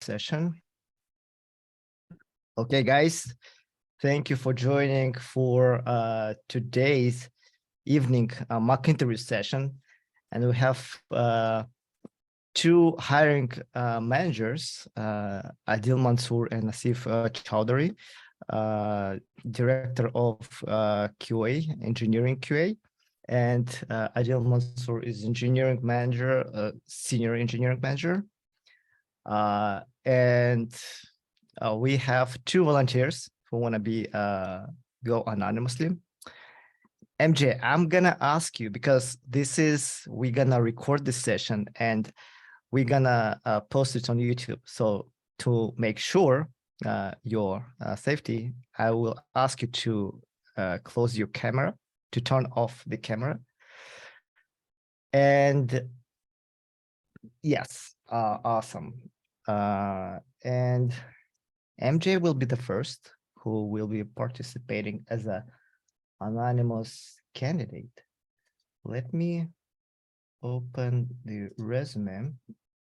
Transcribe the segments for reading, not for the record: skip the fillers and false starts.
session. Okay, guys, thank you for joining for today's evening mock interview session. And we have two hiring managers, Adeel Mansoor and Nasif Chowdhury, Director of QA, Engineering QA. And Adeel Mansoor is Engineering Manager, Senior Engineering Manager. We have two volunteers who want to go anonymously. MJ, I'm gonna ask you, because we're gonna record this session and we're gonna post it on YouTube. So to make sure your safety, I will ask you to close your camera, to turn off the camera. And yes, awesome. And MJ will be the first who will be participating as an anonymous candidate. Let me open the resume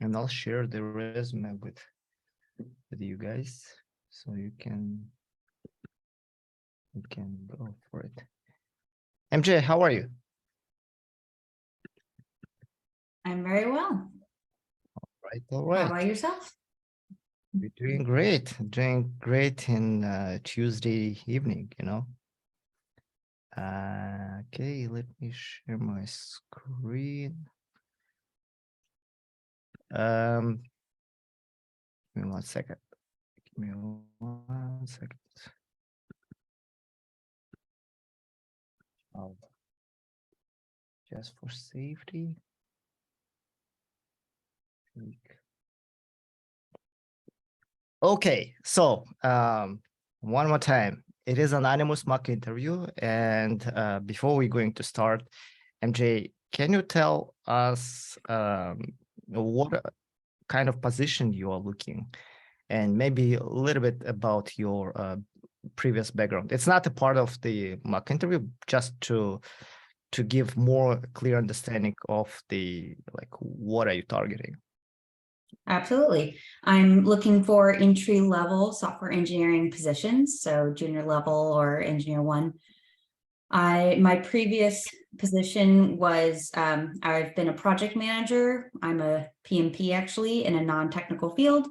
and I'll share the resume with you guys so you can go for it. MJ, how are you? I'm very well. All right. How about yourself? You're doing great in Tuesday evening, you know. Okay, let me share my screen. Give me 1 second. Give me 1 second. Oh, just for safety. Okay, so one more time. It is an anonymous mock interview, and before we're going to start, MJ, can you tell us what kind of position you are looking, and maybe a little bit about your previous background? It's not a part of the mock interview, just to give more clear understanding of what are you targeting? Absolutely. I'm looking for entry-level software engineering positions, so junior level or engineer one. My previous position was, I've been a project manager. I'm a PMP actually in a non-technical field.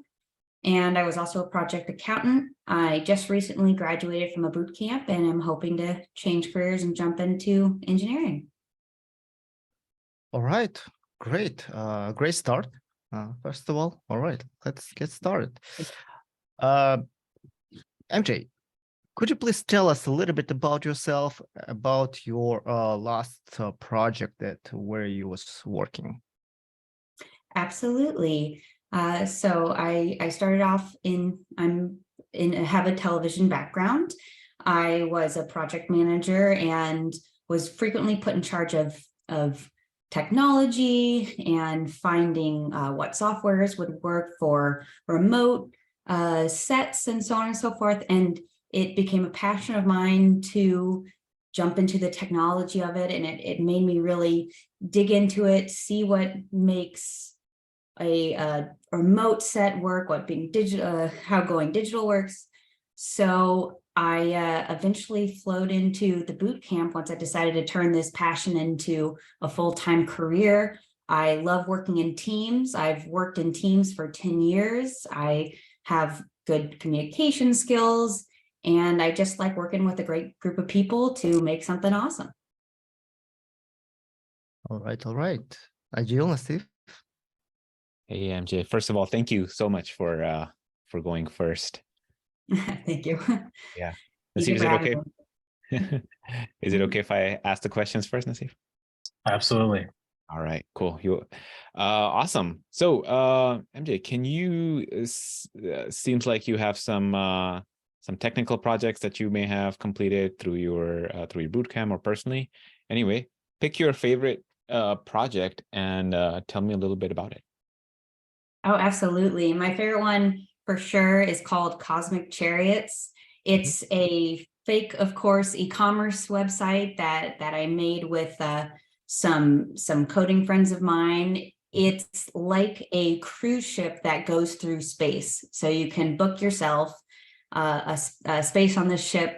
And I was also a project accountant. I just recently graduated from a boot camp and I'm hoping to change careers and jump into engineering. All right, great. Great start. First of all right, let's get started. MJ, could you please tell us a little bit about yourself, about your last project where you was working? Absolutely. So I started off have a television background. I was a project manager and was frequently put in charge of technology and finding what softwares would work for remote sets and so on and so forth. And it became a passion of mine to jump into the technology of it. And it made me really dig into it, see what makes a remote set work, what being digital, how going digital works. So I eventually flowed into the boot camp once I decided to turn this passion into a full-time career. I love working in teams. I've worked in teams for 10 years. I have good communication skills, and I just like working with a great group of people to make something awesome. All right. Adeel, Nasif. Hey, MJ. First of all, thank you so much for going first. Thank you. Yeah. Nasif, is it okay? Is it okay if I ask the questions first, Nasif? Absolutely. All right, cool. Awesome. So, MJ, can you? Seems like you have some technical projects that you may have completed through your bootcamp or personally. Anyway, pick your favorite project and tell me a little bit about it. Oh, absolutely. My favorite one for sure is called Cosmic Chariots. It's a fake, of course, e-commerce website that I made with some coding friends of mine. it's like a cruise ship that goes through space. So you can book yourself a space on the ship.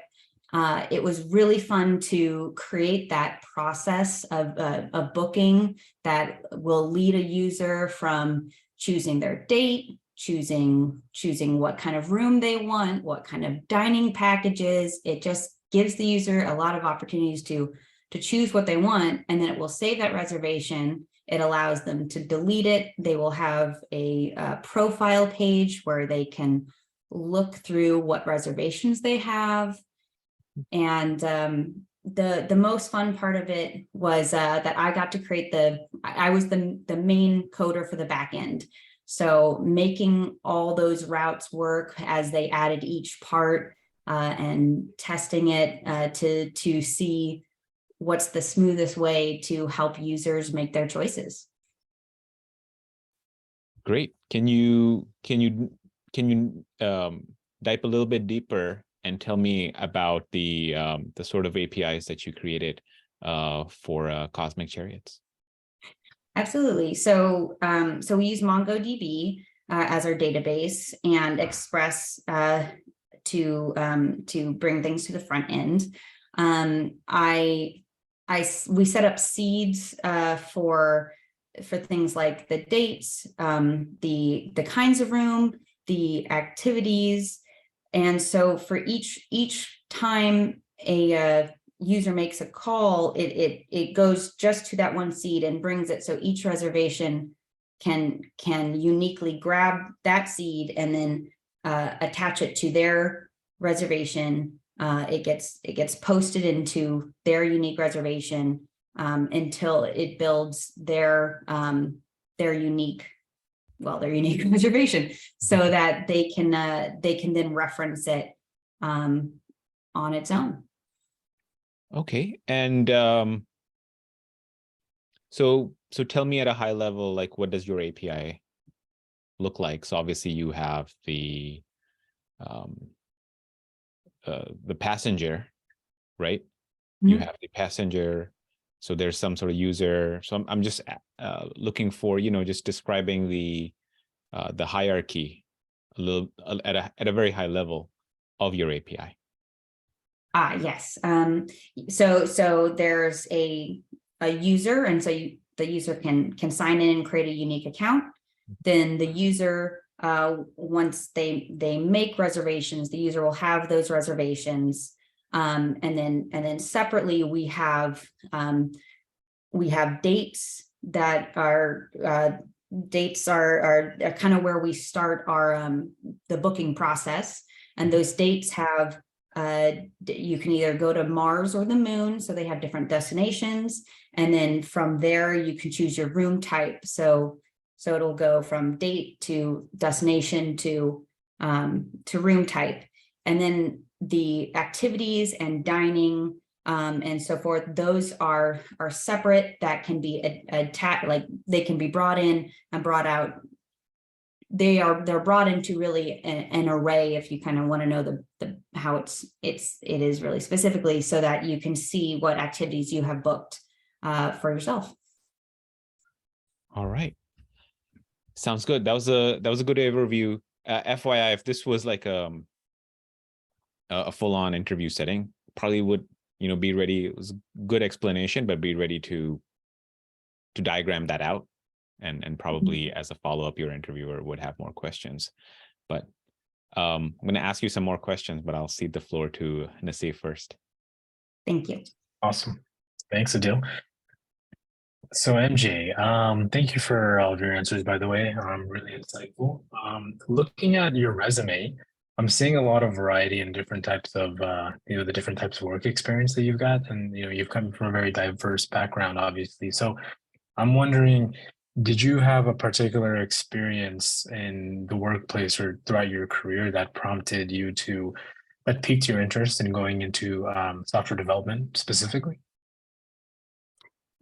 It was really fun to create that process of booking that will lead a user from choosing their date, choosing what kind of room they want, what kind of dining packages. It just gives the user a lot of opportunities to choose what they want, and then it will save that reservation. It allows them to delete it. They will have a profile page where they can look through what reservations they have. And the most fun part of it was that I got to create I was the main coder for the back end. So making all those routes work as they added each part and testing it to see what's the smoothest way to help users make their choices. Great. Can you dive a little bit deeper and tell me about the sort of APIs that you created for Cosmic Chariots? Absolutely. So we use MongoDB as our database, and Express to bring things to the front end. We set up seeds for things like the dates, the kinds of room, the activities. And so for each time a user makes a call, it goes just to that one seed and brings it. So each reservation can uniquely grab that seed and then attach it to their reservation. It gets posted into their unique reservation until it builds their unique reservation, so that they can then reference it on its own. Okay, and so tell me at a high level, like, what does your API look like? So obviously you have the passenger, right? Mm-hmm. You have the passenger, so there's some sort of user. So I'm just looking for, just describing the hierarchy a little at a very high level of your API. Yes. So there's a user, and so the user can sign in and create a unique account. Then the user, once they make reservations, the user will have those reservations, and then separately we have dates that are kind of where we start our the booking process, and those dates have you can either go to Mars or the moon, so they have different destinations, and then from there you can choose your room type. So it'll go from date to destination to room type, and then the activities and dining and so forth, those are separate. That can be attached, like they can be brought in and brought out. They're brought into really an array, if you kind of want to know how it is really specifically, so that you can see what activities you have booked for yourself. All right. Sounds good. That was a good overview. FYI, if this was like a full-on interview setting, probably would be ready. It was a good explanation, but be ready to diagram that out, and probably as a follow-up, your interviewer would have more questions. But I'm going to ask you some more questions, but I'll cede the floor to Nasif first. Thank you. Awesome. Thanks, Adeel. So MJ, thank you for all of your answers, by the way. Really insightful. Looking at your resume, I'm seeing a lot of variety in different types of, the different types of work experience that you've got. And, you've come from a very diverse background, obviously. So I'm wondering, did you have a particular experience in the workplace or throughout your career that piqued your interest in going into software development specifically?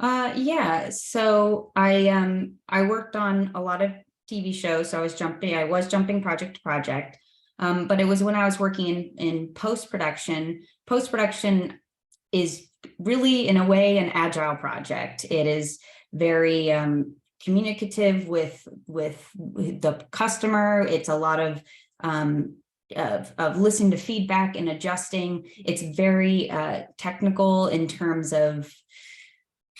Yeah. So I worked on a lot of TV shows. So I was jumping project to project. But it was when I was working in post-production. Post-production is really, in a way, an agile project. It is very communicative with the customer. It's a lot of listening to feedback and adjusting. It's very technical in terms of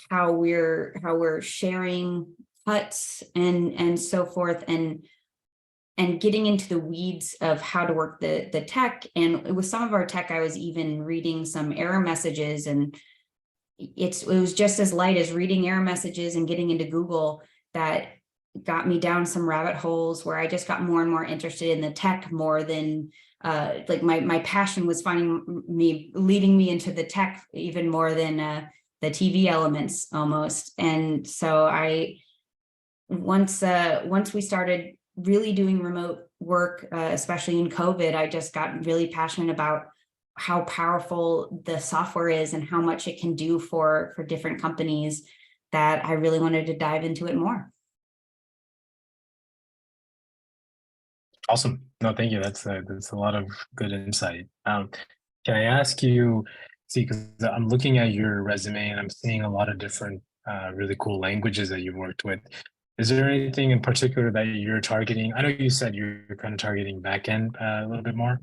how we're sharing cuts and so forth, and getting into the weeds of how to work the tech. And with some of our tech, I was even reading some error messages, and it was just as light as reading error messages and getting into Google that got me down some rabbit holes where I just got more and more interested in the tech more than like my passion was leading me into the tech even more than the TV elements almost. And so once we started really doing remote work, especially in COVID, I just got really passionate about how powerful the software is and how much it can do for different companies, that I really wanted to dive into it more. Awesome. No, thank you. That's a lot of good insight. Can I ask you, see, because I'm looking at your resume and I'm seeing a lot of different really cool languages that you've worked with. Is there anything in particular that you're targeting? I know you said you're kind of targeting backend a little bit more.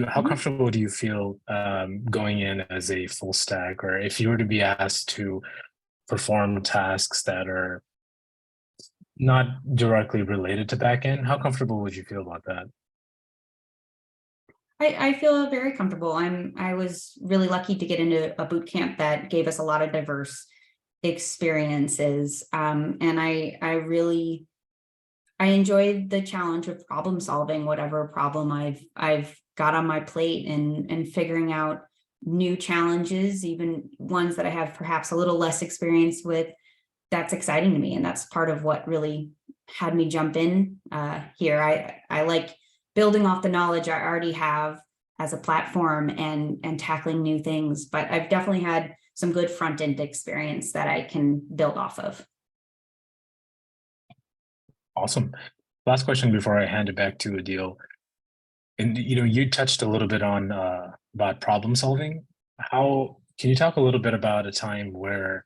How comfortable do you feel going in as a full stack, or if you were to be asked to perform tasks that are not directly related to backend, how comfortable would you feel about that? I feel very comfortable. I was really lucky to get into a boot camp that gave us a lot of diverse experiences. And I enjoyed the challenge of problem solving whatever problem I've got on my plate, and figuring out new challenges, even ones that I have perhaps a little less experience with. That's exciting to me, and that's part of what really had me jump in here. I like building off the knowledge I already have as a platform and tackling new things, but I've definitely had some good front end experience that I can build off of. Awesome. Last question before I hand it back to Adeel. And you touched a little bit on about problem solving. Can you talk a little bit about a time where,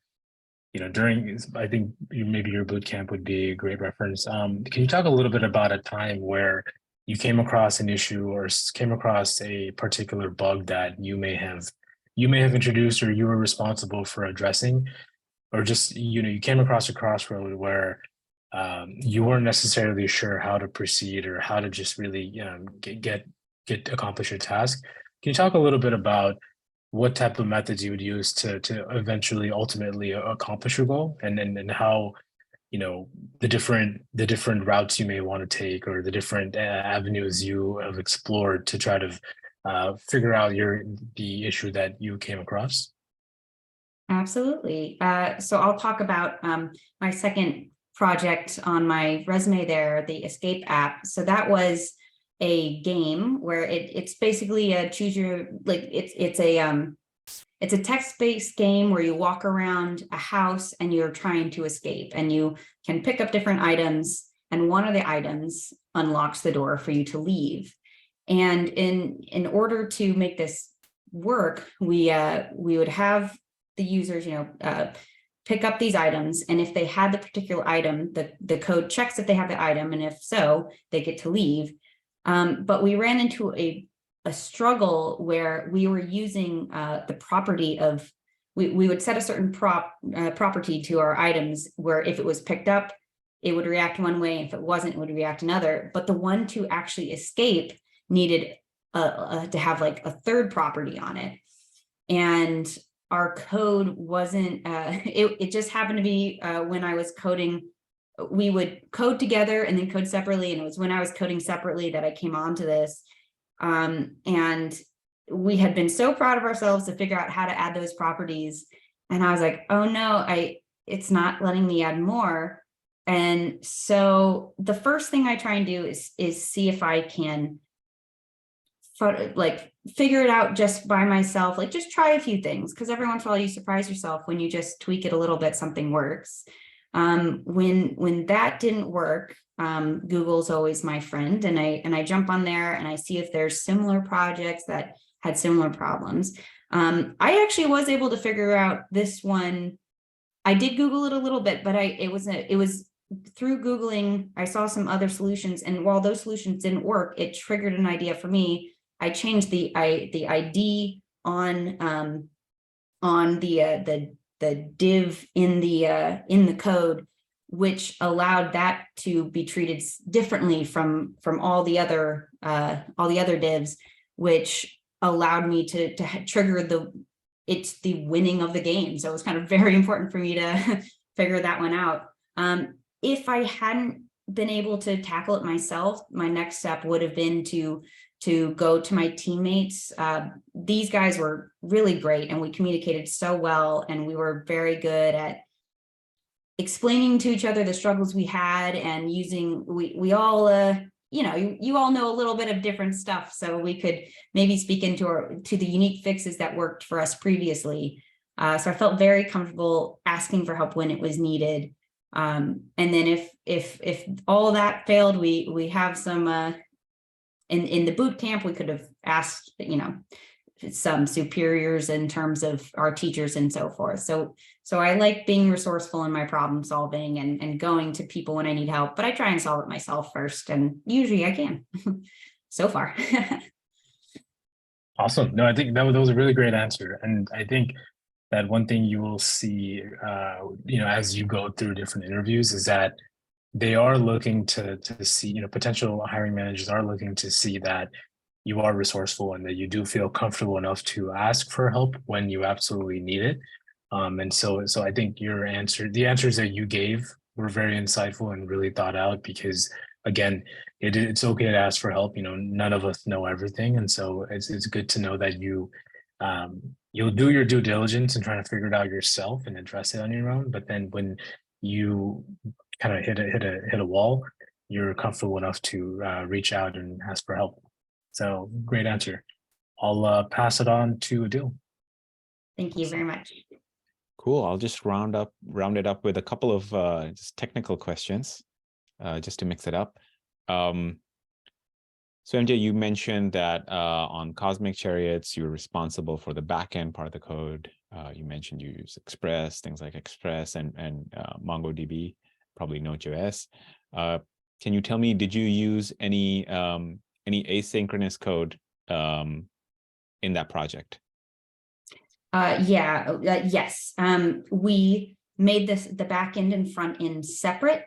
during, I think maybe your boot camp would be a great reference. Can you talk a little bit about a time where you came across an issue or came across a particular bug that you may have introduced or you were responsible for addressing, or just, you came across a crossroad where you weren't necessarily sure how to proceed or how to just really, accomplish your task? Can you talk a little bit about what type of methods you would use to eventually ultimately accomplish your goal, and how the different routes you may want to take, or the different avenues you have explored to try to figure out the issue that you came across? Absolutely. So I'll talk about my second project on my resume there, the Escape app. So that was a game where it's basically a choose your, like it's a text-based game where you walk around a house and you're trying to escape, and you can pick up different items, and one of the items unlocks the door for you to leave. And in order to make this work, we would have the users, pick up these items, and if they had the particular item, the code checks if they have the item, and if so, they get to leave. But we ran into a struggle where we were using the property of, we would set a certain property to our items, where if it was picked up, it would react one way, and if it wasn't, it would react another. But the one to actually escape needed to have like a third property on it. And our code wasn't, it just happened to be when I was coding, we would code together and then code separately. And it was when I was coding separately that I came onto this. And we had been so proud of ourselves to figure out how to add those properties. And I was like, oh no, it's not letting me add more. And so the first thing I try and do is see if I can figure it out just by myself, like just try a few things, because every once in a while you surprise yourself when you just tweak it a little bit, something works. When that didn't work, Google's always my friend, and I jump on there and I see if there's similar projects that had similar problems. I actually was able to figure out this one I did Google it a little bit, but it was through Googling, I saw some other solutions, and while those solutions didn't work, it triggered an idea for me. I changed the ID on the div in the code, which allowed that to be treated differently from all the other divs, which allowed me to trigger the winning of the game. So it was kind of very important for me to figure that one out. If I hadn't been able to tackle it myself, my next step would have been to go to my teammates. These guys were really great, and we communicated so well, and we were very good at explaining to each other the struggles we had, and we all you all know a little bit of different stuff, so we could maybe speak into the unique fixes that worked for us previously. So I felt very comfortable asking for help when it was needed. And then if all of that failed, we have some in the boot camp, we could have asked, some superiors in terms of our teachers and so forth. So I like being resourceful in my problem solving and going to people when I need help, but I try and solve it myself first, and usually I can so far. Awesome. No, I think that was a really great answer. And I think that one thing you will see, as you go through different interviews, is that they are looking to see, potential hiring managers are looking to see that you are resourceful and that you do feel comfortable enough to ask for help when you absolutely need it. And so I think the answers that you gave were very insightful and really thought out, because again, it's okay to ask for help. None of us know everything. And so it's good to know that you'll do your due diligence and trying to figure it out yourself and address it on your own. But then when you kind of hit a wall, you're comfortable enough to reach out and ask for help. So great answer. I'll pass it on to Adeel. Thank you very much. Cool. I'll just round it up with a couple of just technical questions, just to mix it up. So MJ, you mentioned that on Cosmic Chariots, you're responsible for the backend part of the code. You mentioned you use Express, things like Express and MongoDB, probably Node.js. Can you tell me, did you use any asynchronous code in that project? Yes. We made the back end and front end separate.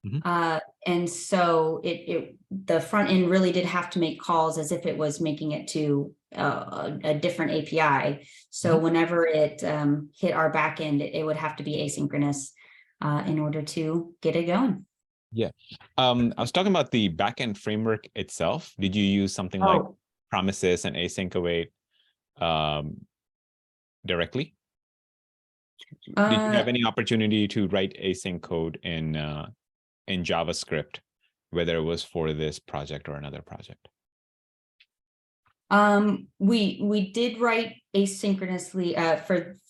Mm-hmm. And so the front end really did have to make calls as if it was making it to a different API. So Mm-hmm. whenever it hit our back end, it would have to be asynchronous in order to get it going. Yeah. I was talking about the backend framework itself. Did you use something like promises and async await directly? Did you have any opportunity to write async code in JavaScript, whether it was for this project or another project? We did write asynchronously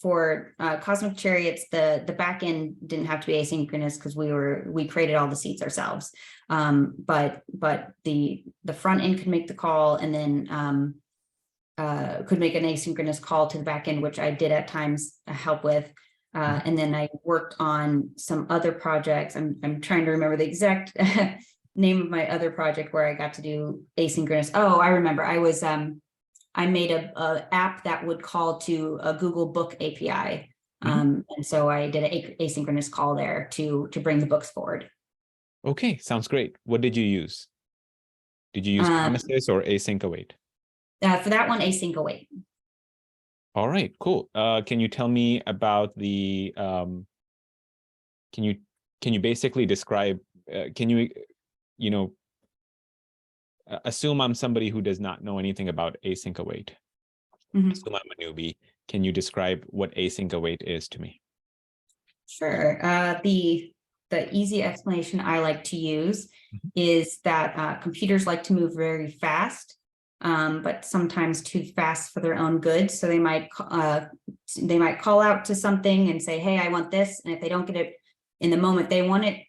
for Cosmic Chariots. The backend didn't have to be asynchronous because we created all the seats ourselves. But the front end could make the call, and then could make an asynchronous call to the backend, which I did at times help with. And then I worked on some other projects. I'm trying to remember the exact name of my other project where I got to do asynchronous. Oh, I remember. I made a app that would call to a Google Book API. And so I did an asynchronous call there to bring the books forward. Okay, sounds great. What did you use? Did you use promises or async await? For that one, async await. All right, cool. Can you tell me about the, can you basically describe, can you assume I'm somebody who does not know anything about async await. Mm-hmm. Assume I'm a newbie. Can you describe what async await is to me? Sure. The easy explanation I like to use is that computers like to move very fast, but sometimes too fast for their own good. So they might call out to something and say, "Hey, I want this," and if they don't get it in the moment they want it,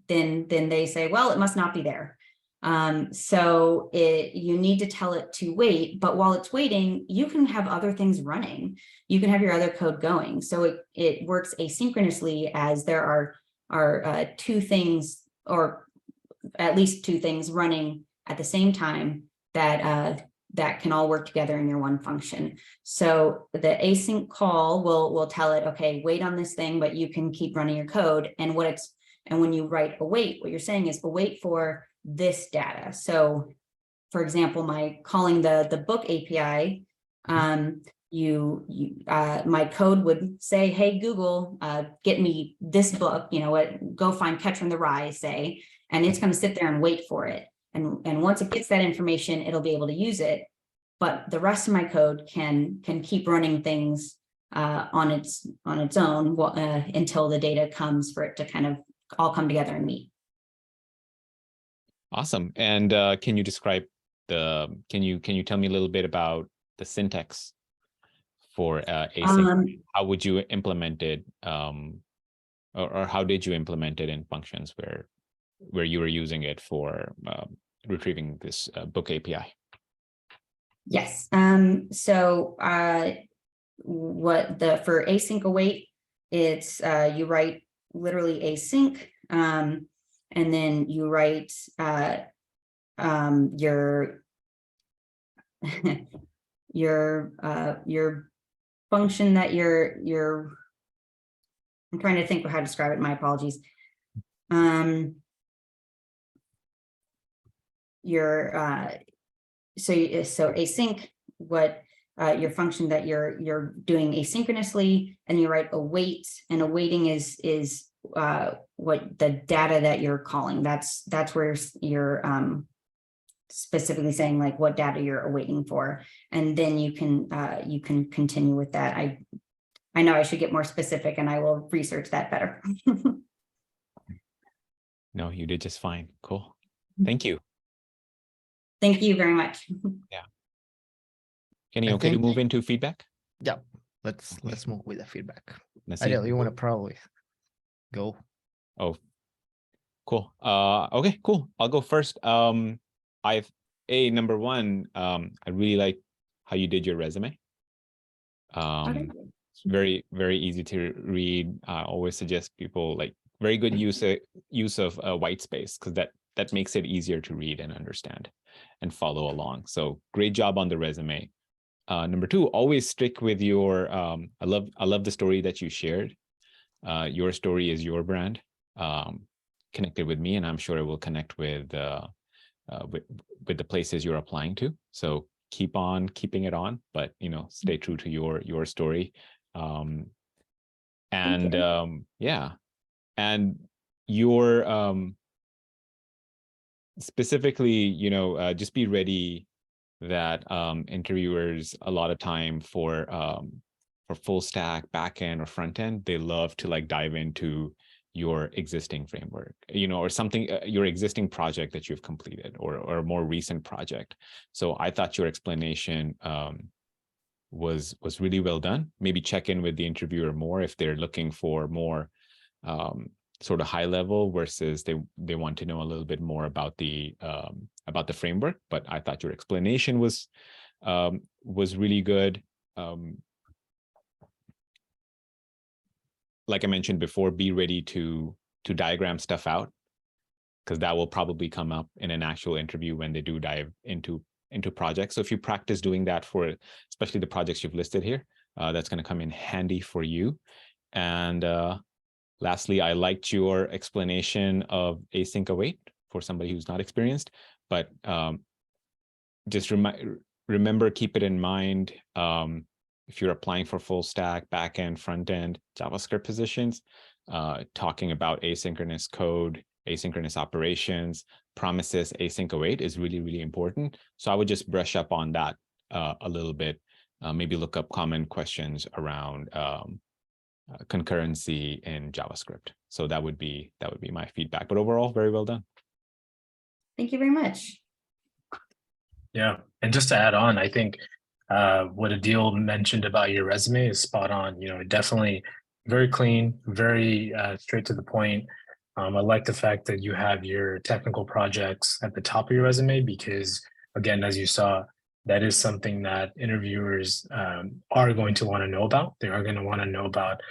then they say, "Well, it must not be there." So you need to tell it to wait, but while it's waiting, you can have other things running. You can have your other code going. So it works asynchronously, as there are two things, or at least two things running at the same time that can all work together in your one function. So the async call will tell it, okay, wait on this thing, but you can keep running your code. And when you write await, what you're saying is await for this data. So for example, calling the book API, my code would say, hey, Google, get me this book, go find Catcher in the Rye, say, and it's going to sit there and wait for it. And once it gets that information, it'll be able to use it. But the rest of my code can keep running things on its own until the data comes for it to kind of all come together and meet. Awesome. And can you describe can you tell me a little bit about the syntax for async? How would you implement it, or how did you implement it in functions where you were using it for retrieving this book API? Yes. So for async await, it's you write literally async, and then you write your function that I'm trying to think of how to describe it. My apologies. So async, your function that you're doing asynchronously, and you write await, and awaiting is what the data that you're calling. That's where you're specifically saying like what data you're awaiting for, and then you can continue with that. I know I should get more specific, and I will research that better. No, you did just fine. Cool. Thank you. Thank you very much. Yeah. Kenny, okay to move into feedback? Yeah, let's move with the feedback. Nasif? Adeel, you want to probably go? Oh, cool. Okay, cool. I'll go first. Number one, I really like how you did your resume. It's very, very easy to read. I always suggest people like very good use of white space, because that makes it easier to read and understand and follow along. So great job on the resume. Number two, always stick with your, I love the story that you shared. Your story is your brand, connected with me, and I'm sure it will connect with the places you're applying to. So keep on keeping it on, but stay true to your story. Yeah, and your specifically, just be ready that interviewers a lot of time for full stack, backend or front end, they love to like dive into your existing framework, or something, your existing project that you've completed, or a more recent project. So I thought your explanation was really well done. Maybe check in with the interviewer more if they're looking for more sort of high level versus they want to know a little bit more about the framework. But I thought your explanation was really good. Like I mentioned before, be ready to diagram stuff out, because that will probably come up in an actual interview when they do dive into projects. So if you practice doing that for especially the projects you've listed here, that's going to come in handy for you. And lastly, I liked your explanation of async await for somebody who's not experienced, but just remember, keep it in mind. If you're applying for full stack, backend, front end, JavaScript positions, talking about asynchronous code, asynchronous operations, promises, async await is really, really important. So I would just brush up on that a little bit. Maybe look up common questions around concurrency in JavaScript. So that would be my feedback. But overall, very well done. Thank you very much. Yeah, and just to add on, I think what Adeel mentioned about your resume is spot on. Definitely very clean, very straight to the point. I like the fact that you have your technical projects at the top of your resume because, again, as you saw, that is something that interviewers are going to want to know about. They are going to want to know about,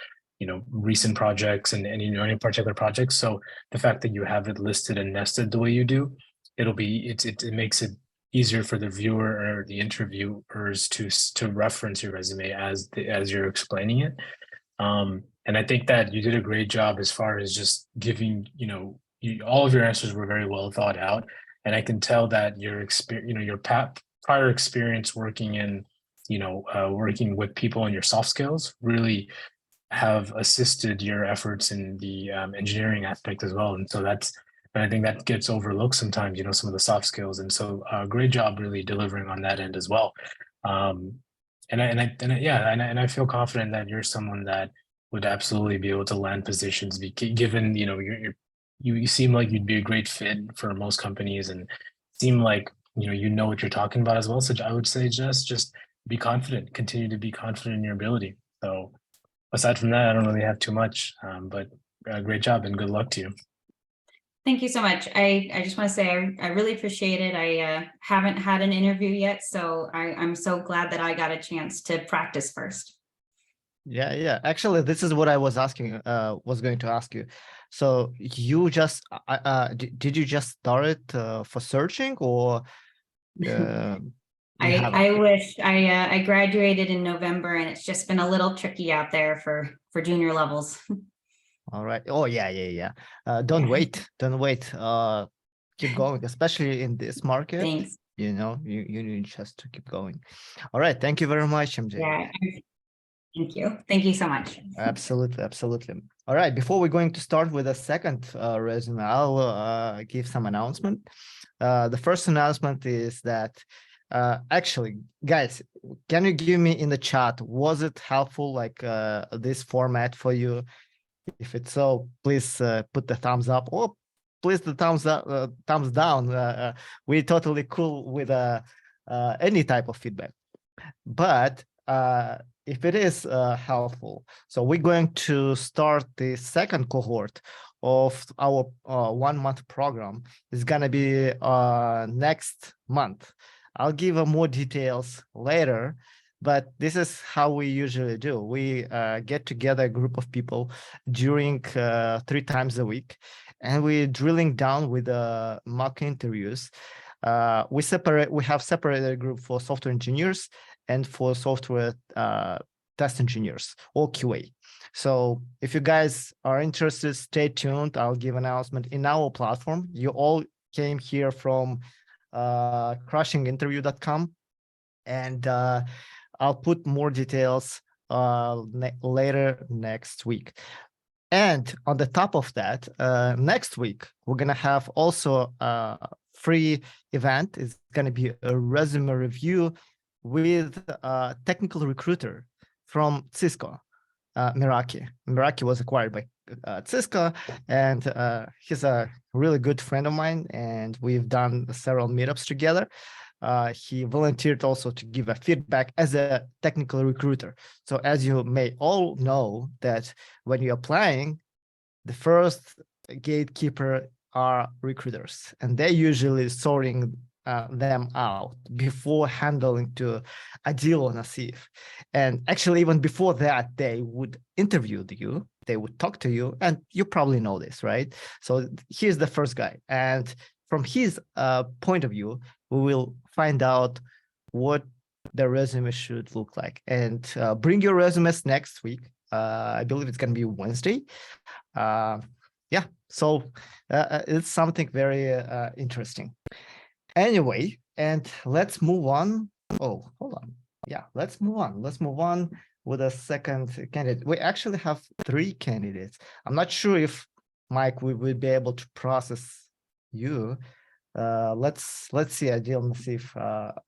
recent projects and any particular projects. So the fact that you have it listed and nested the way you do, it makes it easier for the viewer or the interviewers to reference your resume as you're explaining it. And I think that you did a great job as far as just giving, all of your answers were very well thought out. And I can tell that your experience, your prior experience working in, working with people and your soft skills really have assisted your efforts in the engineering aspect as well. And I think that gets overlooked sometimes, some of the soft skills. And so great job really delivering on that end as well. And I feel confident that you're someone that would absolutely be able to land positions given, you seem like you'd be a great fit for most companies and seem like, you know what you're talking about as well. So I would say just be confident, continue to be confident in your ability. So aside from that, I don't really have too much, but great job and good luck to you. Thank you so much. I just want to say I really appreciate it. I haven't had an interview yet, so I'm so glad that I got a chance to practice first. Yeah. Actually, this is what I was going to ask you. So you just, did you just start it for searching or? I wish I graduated in November and it's just been a little tricky out there for junior levels. All right. Oh, yeah. Don't wait. Keep going, especially in this market. Thanks. You need just to keep going. All right. Thank you very much, MJ. Yeah. Thank you. Thank you so much. Absolutely. All right. Before we're going to start with a second resume, I'll give some announcement. The first announcement is that actually, guys, can you give me in the chat, was it helpful, like this format for you? If it's so, please put the thumbs up or please the thumbs down. We're totally cool with any type of feedback. But if it is helpful, so we're going to start the second cohort of our 1 month program. It's gonna be next month. I'll give more details later, but this is how we usually do. We get together a group of people during 3 times a week, and we're drilling down with mock interviews. We have separated a group for software engineers and for software test engineers or QA. So if you guys are interested, stay tuned. I'll give an announcement in our platform. You all came here from crushinginterview.com, and I'll put more details later next week. And on the top of that, next week, we're going to have also a free event. It's going to be a resume review with a technical recruiter from Cisco, Meraki. Meraki was acquired by Cisco, and he's a really good friend of mine, and we've done several meetups together. He volunteered also to give a feedback as a technical recruiter. So as you may all know, that when you're applying, the first gatekeeper are recruiters, and they're usually sorting them out before handling to Adeel or Nasif. And actually, even before that, they would interview you, they would talk to you, and you probably know this, right? So here's the first guy. And from his point of view, we will find out what the resume should look like. And bring your resumes next week. I believe it's going to be Wednesday. Yeah, so it's something very interesting. Anyway, and let's move on. Oh, hold on. Yeah, let's move on. Let's move on with a second candidate. We actually have 3 candidates. I'm not sure if, Mike, we will be able to process you. Let's see, Adeel, Nasif,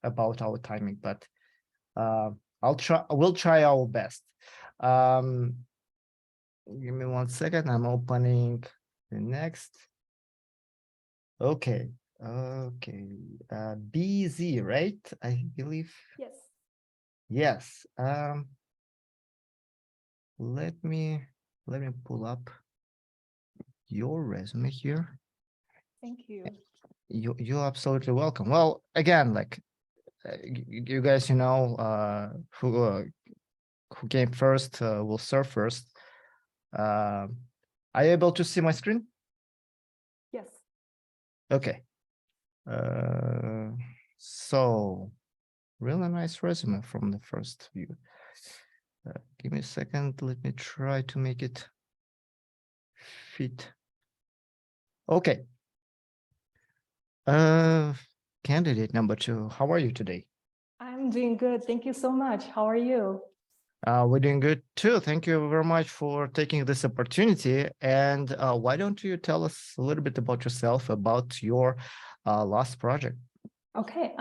about our timing, but we'll try our best. Give me 1 second. I'm opening the next. Okay. BZ, right? I believe. Yes. Let me pull up your resume here. Thank you. You're absolutely welcome. Well, again, like you guys, who came first will serve first. Are you able to see my screen? Yes. Okay. So really nice resume from the first view. Give me a second. Let me try to make it fit. Okay. Candidate number 2, how are you today? I'm doing good. Thank you so much. How are you? We're doing good too. Thank you very much for taking this opportunity. And why don't you tell us a little bit about yourself, about your last project? Okay.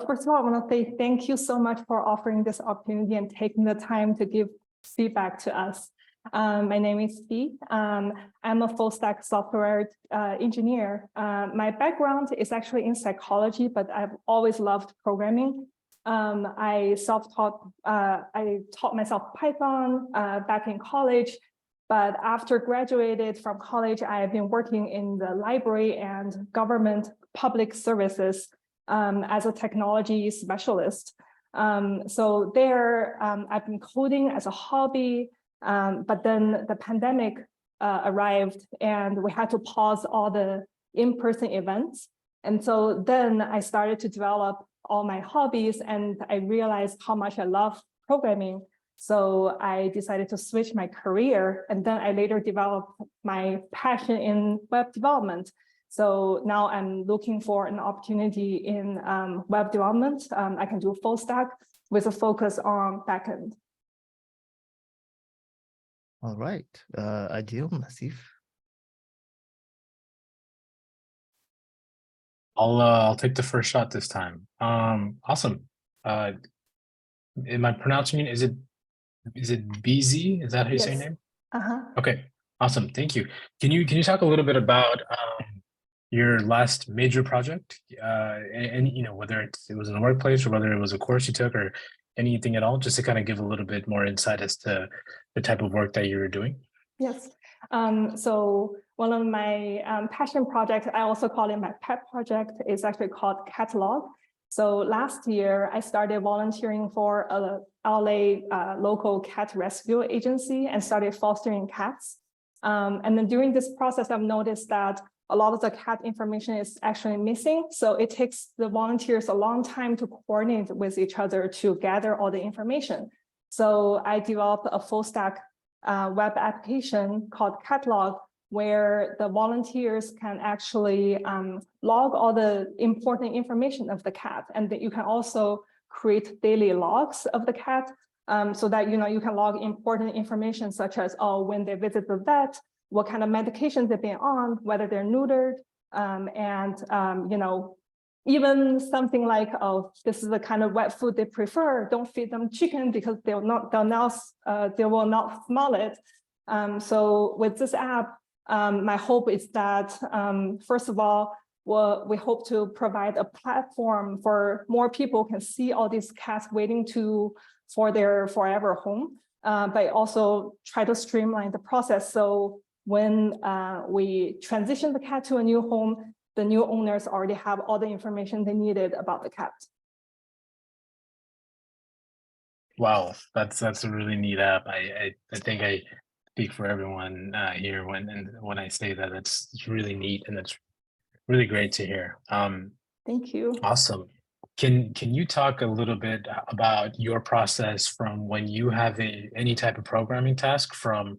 First of all, I want to say thank you so much for offering this opportunity and taking the time to give feedback to us. My name is Steve. I'm a full stack software engineer. My background is actually in psychology, but I've always loved programming. I taught myself Python back in college, but after graduated from college, I've been working in the library and government public services as a technology specialist. So there, I've been coding as a hobby, but then the pandemic arrived and we had to pause all the in-person events. And so then I started to develop all my hobbies and I realized how much I love programming. So I decided to switch my career, and then I later developed my passion in web development. So now I'm looking for an opportunity in web development. I can do full stack with a focus on backend. All right, Adeel, Nasif. I'll take the first shot this time. Awesome. Am I pronouncing it? Is it BZ? Is that how you say your Yes. name? Uh-huh. Okay, awesome. Thank you. Can you talk a little bit about your last major project? And whether it was in the workplace or whether it was a course you took or anything at all, just to kind of give a little bit more insight as to the type of work that you were doing. Yes. So one of my passion projects, I also call it my pet project, is actually called Catalog. So last year, I started volunteering for a LA local cat rescue agency and started fostering cats. And then during this process, I've noticed that a lot of the cat information is actually missing. So it takes the volunteers a long time to coordinate with each other to gather all the information. So I developed a full stack web application called Catalog, where the volunteers can actually log all the important information of the cat. And you can also create daily logs of the cat so that you can log important information such as when they visit the vet, what kind of medications they've been on, whether they're neutered, even something like, this is the kind of wet food they prefer. Don't feed them chicken because they will not smell it. So with this app, my hope is that, first of all, we hope to provide a platform for more people can see all these cats waiting for their forever home, but also try to streamline the process. So when we transition the cat to a new home, the new owners already have all the information they needed about the cat. Wow, that's a really neat app. I think I speak for everyone here when I say that it's really neat and it's really great to hear. Thank you. Awesome. Can you talk a little bit about your process from when you have any type of programming task, from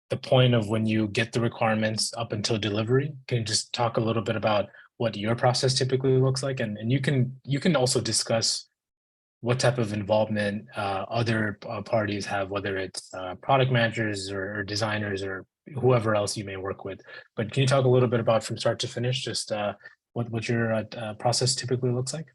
the point of when you get the requirements up until delivery? Can you just talk a little bit about what your process typically looks like? And you can also discuss what type of involvement other parties have, whether it's product managers or designers or whoever else you may work with. But can you talk a little bit about from start to finish, just what your process typically looks like?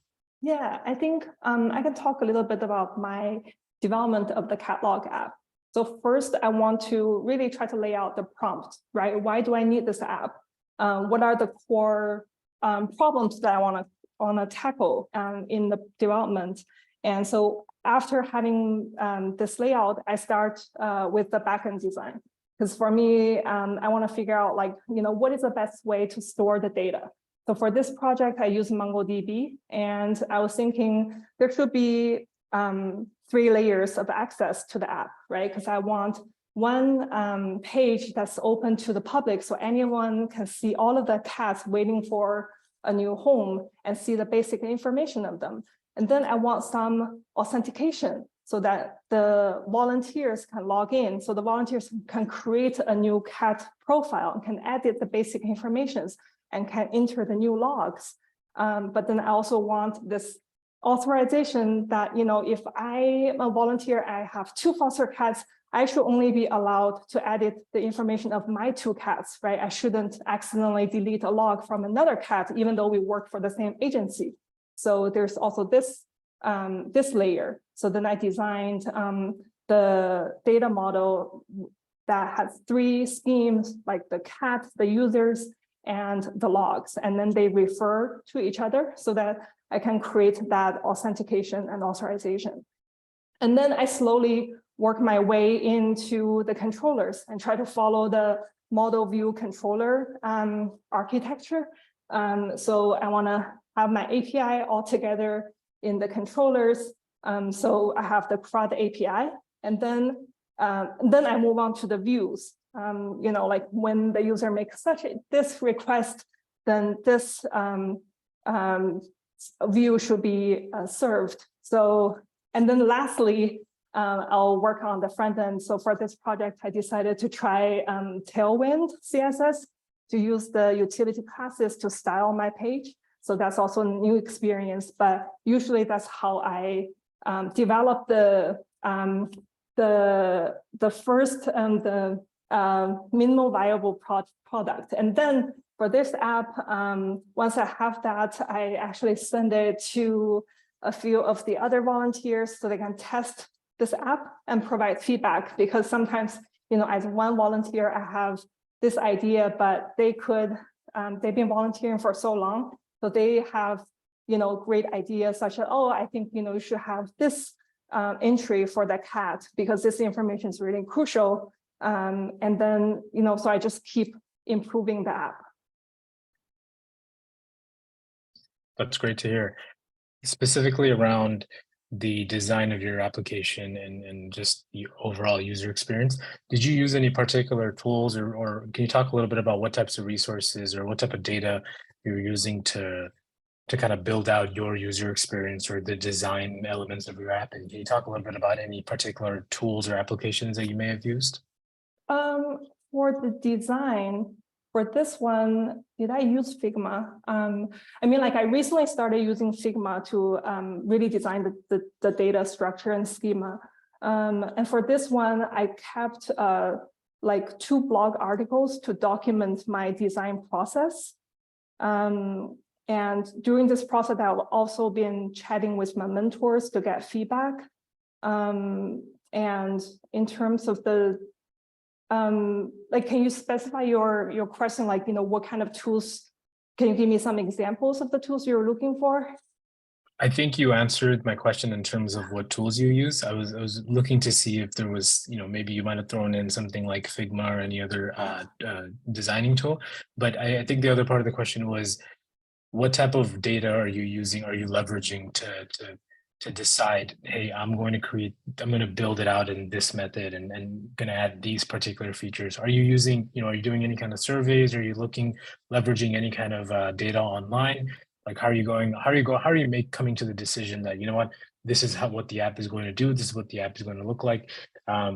Yeah, I think I can talk a little bit about my development of the Catalog app. So first, I want to really try to lay out the prompt, right? Why do I need this app? What are the core problems that I want to tackle in the development? And so after having this layout, I start with the backend design. Because for me, I want to figure out like, what is the best way to store the data? So for this project, I use MongoDB, and I was thinking there should be 3 layers of access to the app, right? Because I want one page that's open to the public, so anyone can see all of the cats waiting for a new home and see the basic information of them. And then I want some authentication so that the volunteers can log in. So the volunteers can create a new cat profile and can edit the basic informations and can enter the new logs. But then I also want this authorization that, if I am a volunteer, I have 2 foster cats, I should only be allowed to edit the information of my 2 cats, right? I shouldn't accidentally delete a log from another cat, even though we work for the same agency. So there's also this layer. So then I designed the data model that has 3 schemes, like the cats, the users, and the logs, and then they refer to each other so that I can create that authentication and authorization. And then I slowly work my way into the controllers and try to follow the model view controller architecture. So I want to have my API all together in the controllers. So I have the CRUD API, and then I move on to the views. Like when the user makes this request, then this view should be served. So, and then lastly, I'll work on the front end. So for this project, I decided to try Tailwind CSS to use the utility classes to style my page. So that's also a new experience, but usually that's how I develop the first minimal viable product. And then for this app, once I have that, I actually send it to a few of the other volunteers so they can test this app and provide feedback, because sometimes, as one volunteer, I have this idea, but they've been volunteering for so long, so they have, great ideas such as, oh, I think, you should have this entry for the cat because this information is really crucial. And then, so I just keep improving the app. That's great to hear. Specifically around the design of your application and just the overall user experience, did you use any particular tools, or can you talk a little bit about what types of resources or what type of data you're using to kind of build out your user experience or the design elements of your app? And can you talk a little bit about any particular tools or applications that you may have used? For the design, for this one, did I use Figma? I recently started using Figma to really design the data structure and schema. And for this one, I kept 2 blog articles to document my design process. And during this process, I've also been chatting with my mentors to get feedback. And in terms of the can you specify your question, what kind of tools? Can you give me some examples of the tools you're looking for? I think you answered my question in terms of what tools you use. I was looking to see if there was, maybe you might have thrown in something like Figma or any other designing tool. But I think the other part of the question was, what type of data are you using? Are you leveraging to decide, hey, I'm going to build it out in this method and going to add these particular features? Are you using, are you doing any kind of surveys? Are you leveraging any kind of data online? Like, how are you coming to the decision that, this is what the app is going to do. This is what the app is going to look like. How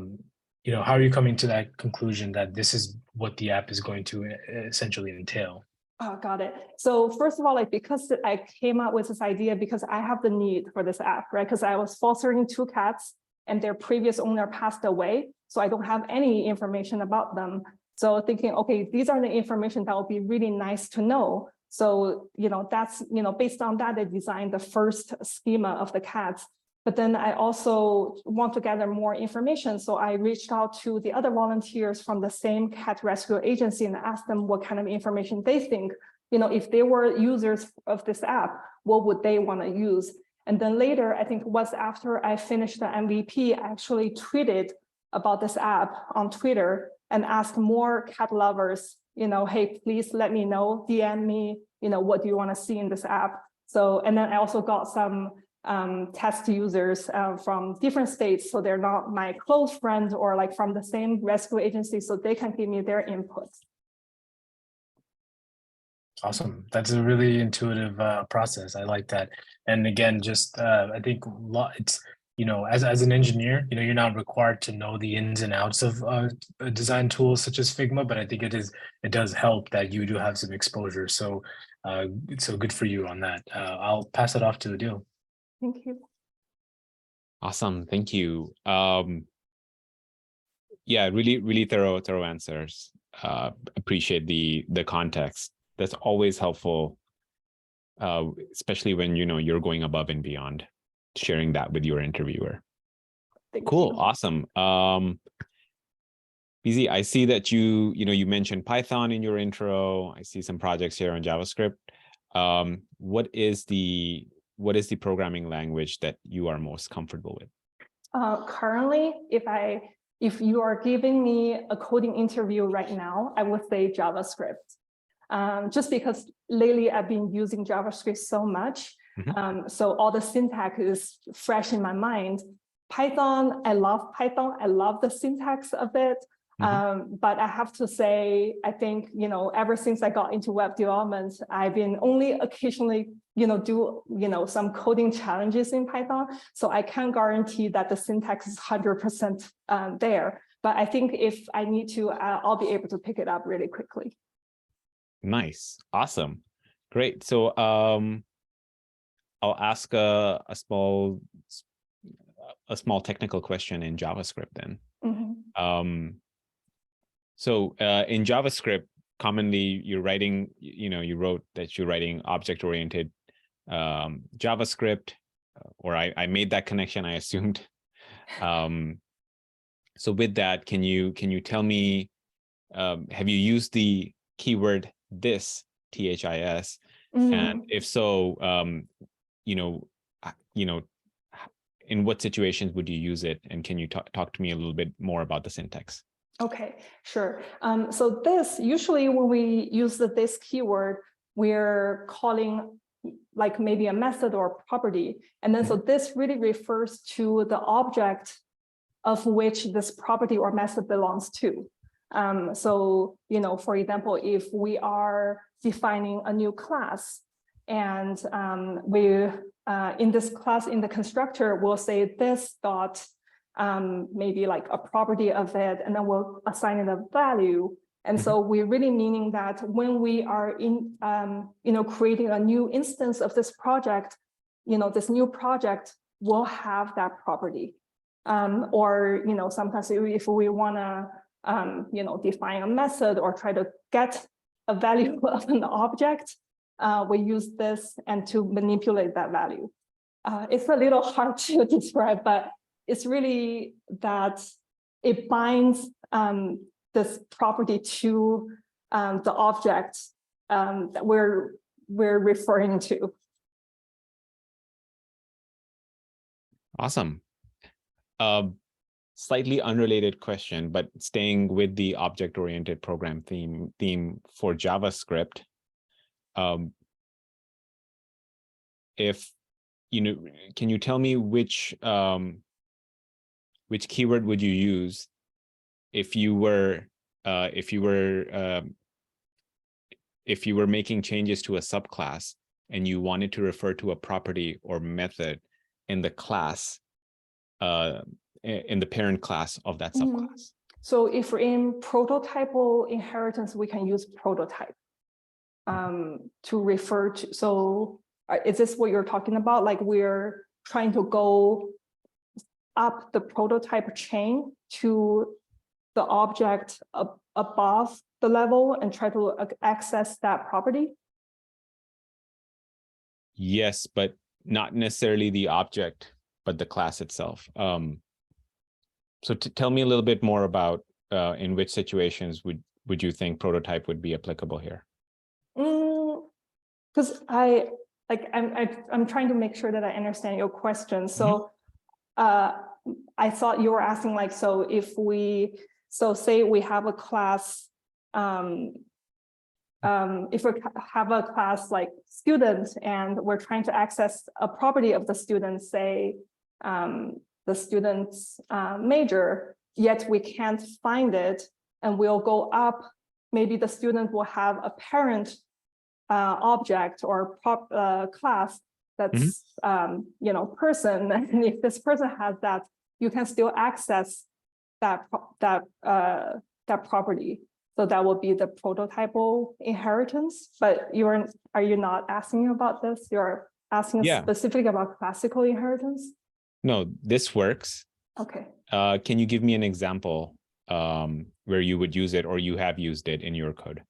are you coming to that conclusion that this is what the app is going to essentially entail? Oh, got it. So first of all, because I came up with this idea because I have the need for this app, right? Because I was fostering 2 cats and their previous owner passed away. So I don't have any information about them. So thinking, okay, these are the information that would be really nice to know. So, that's, based on that, I designed the first schema of the cats. But then I also want to gather more information. So I reached out to the other volunteers from the same cat rescue agency and asked them what kind of information they think, if they were users of this app, what would they want to use? And then later, I think it was after I finished the MVP, I actually tweeted about this app on Twitter. and ask more cat lovers, hey, please let me know, DM me, what do you want to see in this app? So, and then I also got some test users from different states. So they're not my close friends or like from the same rescue agency, so they can give me their input. Awesome. That's a really intuitive process. I like that. And again, just I think it's, as an engineer, you're not required to know the ins and outs of design tools such as Figma, but I think it does help that you do have some exposure. So so good for you on that. I'll pass it off to Adeel. Thank you. Awesome. Thank you. Yeah, really thorough answers. Appreciate the context. That's always helpful, especially when you're going above and beyond, sharing that with your interviewer. Cool, awesome. BZ, I see that you mentioned Python in your intro. I see some projects here on JavaScript. What is the programming language that you are most comfortable with? Currently, if you are giving me a coding interview right now, I would say JavaScript. Just because lately I've been using JavaScript so much, so all the syntax is fresh in my mind. Python, I love Python. I love the syntax of it. But I have to say, I think, ever since I got into web development, I've been only occasionally, do, some coding challenges in Python. So I can't guarantee that the syntax is 100% there. But I think if I need to, I'll be able to pick it up really quickly. Nice. Awesome. Great. So I'll ask a small technical question in JavaScript then. So in JavaScript, commonly you're writing, you wrote that you're writing object-oriented JavaScript, or I made that connection, I assumed. So with that, can you tell me, have you used the keyword this, THIS, and if so, in what situations would you use it, and can you talk to me a little bit more about the syntax? Okay, sure. So this, usually when we use this keyword, we're calling like maybe a method or property. And then so this really refers to the object of which this property or method belongs to. So, for example, if we are defining a new class and in this class, in the constructor, we'll say this dot, maybe like a property of it, and then we'll assign it a value. And so we're really meaning that when we are in, creating a new instance of this project, this new project will have that property. Or, sometimes if we want to, define a method or try to get a value of an object, we use this and to manipulate that value. It's a little hard to describe, but it's really that it binds this property to the object that we're referring to. Awesome. Slightly unrelated question, but staying with the object-oriented program theme for JavaScript. If can you tell me which keyword would you use if you were making changes to a subclass and you wanted to refer to a property or method in the class, in the parent class of that subclass? So if we're in prototypal inheritance, we can use prototype to refer to. So is this what you're talking about? Like we're trying to go up the prototype chain to the object above the level and try to access that property? Yes, but not necessarily the object, but the class itself. So tell me a little bit more about in which situations would you think prototype would be applicable here? Because I'm trying to make sure that I understand your question. So I thought you were asking like, so if we So say we have a class, if we have a class like students and we're trying to access a property of the student, say the student's major, yet we can't find it, and we'll go up, maybe the student will have a parent object or class that's person, and if this person has that, you can still access that property. So that will be the prototypal inheritance. But are you not asking about this? You're asking specific about classical inheritance? No, this works. Okay. Can you give me an example where you would use it or you have used it in your code?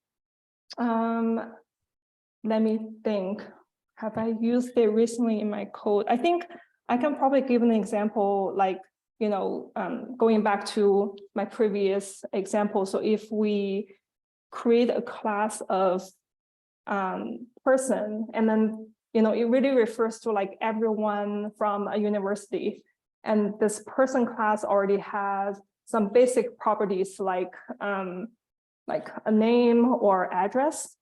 Let me think. Have I used it recently in my code? I think I can probably give an example, like, going back to my previous example. So if we create a class of person, and then, it really refers to like everyone from a university. And this person class already has some basic properties like a name or address.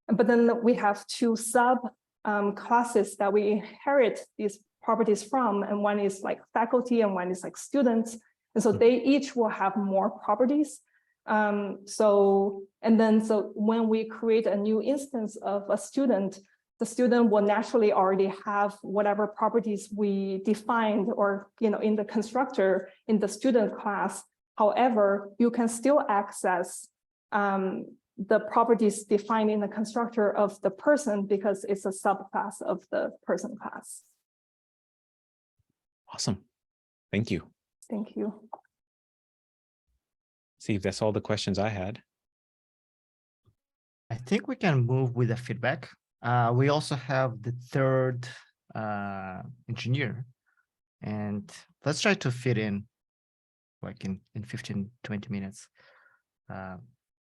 But then we have two sub classes that we inherit these properties from, and one is like faculty and one is like students. And so they each will have more properties. So when we create a new instance of a student, the student will naturally already have whatever properties we defined or, in the constructor in the student class. However, you can still access the properties defined in the constructor of the person because it's a subclass of the person class. Awesome. Thank you. Thank you. See if that's all the questions I had. I think we can move with the feedback. We also have the third engineer, and let's try to fit in like in 15, 20 minutes.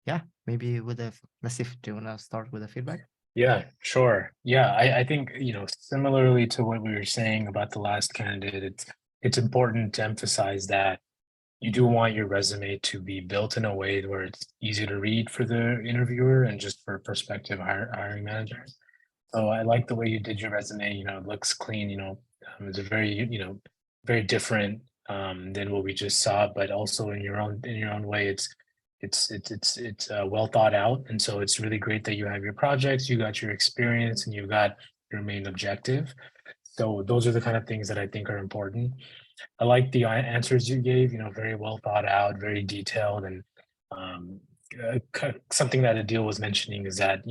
Yeah, maybe with the Nasif, do you want to start with the feedback? Yeah, sure. Yeah, I think, similarly to what we were saying about the last candidate, it's important to emphasize that you do want your resume to be built in a way where it's easy to read for the interviewer and just for prospective hiring managers. So I like the way you did your resume, it looks clean, it's a very, very different than what we just saw, but also in your own way, it's well thought out. And so it's really great that you have your projects, you got your experience, and you've got your main objective. So those are the kind of things that I think are important. I like the answers you gave, very well thought out, very detailed. And something that Adeel was mentioning is that,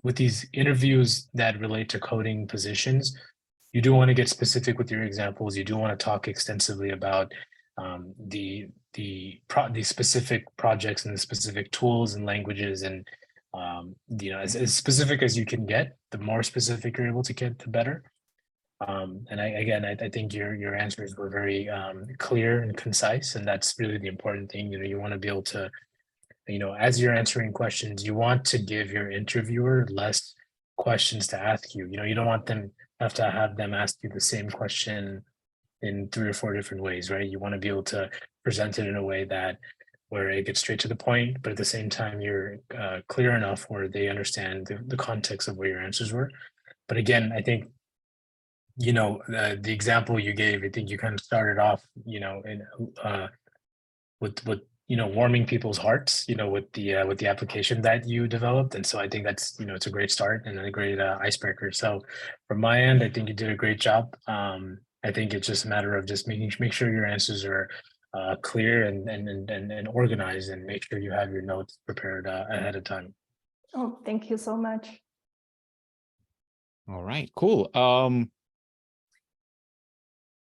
with these interviews that relate to coding positions, you do want to get specific with your examples. You do want to talk extensively about the specific projects and the specific tools and languages, and as specific as you can get. The more specific you're able to get, the better. And I think your answers were very clear and concise, and that's really the important thing. You want to be able to, as you're answering questions, you want to give your interviewer less questions to ask you. You don't want them to have them ask you the same question in 3 or 4 different ways, right? You want to be able to present it in a way where it gets straight to the point, but at the same time, you're clear enough where they understand the context of where your answers were. But again, I think, the example you gave, I think you kind of started off, with warming people's hearts, with the application that you developed. And so I think that's, it's a great start and a great icebreaker. So from my end, I think you did a great job. I think it's just a matter of just make sure your answers are clear and organized, and make sure you have your notes prepared ahead of time. Oh, thank you so much. All right, cool.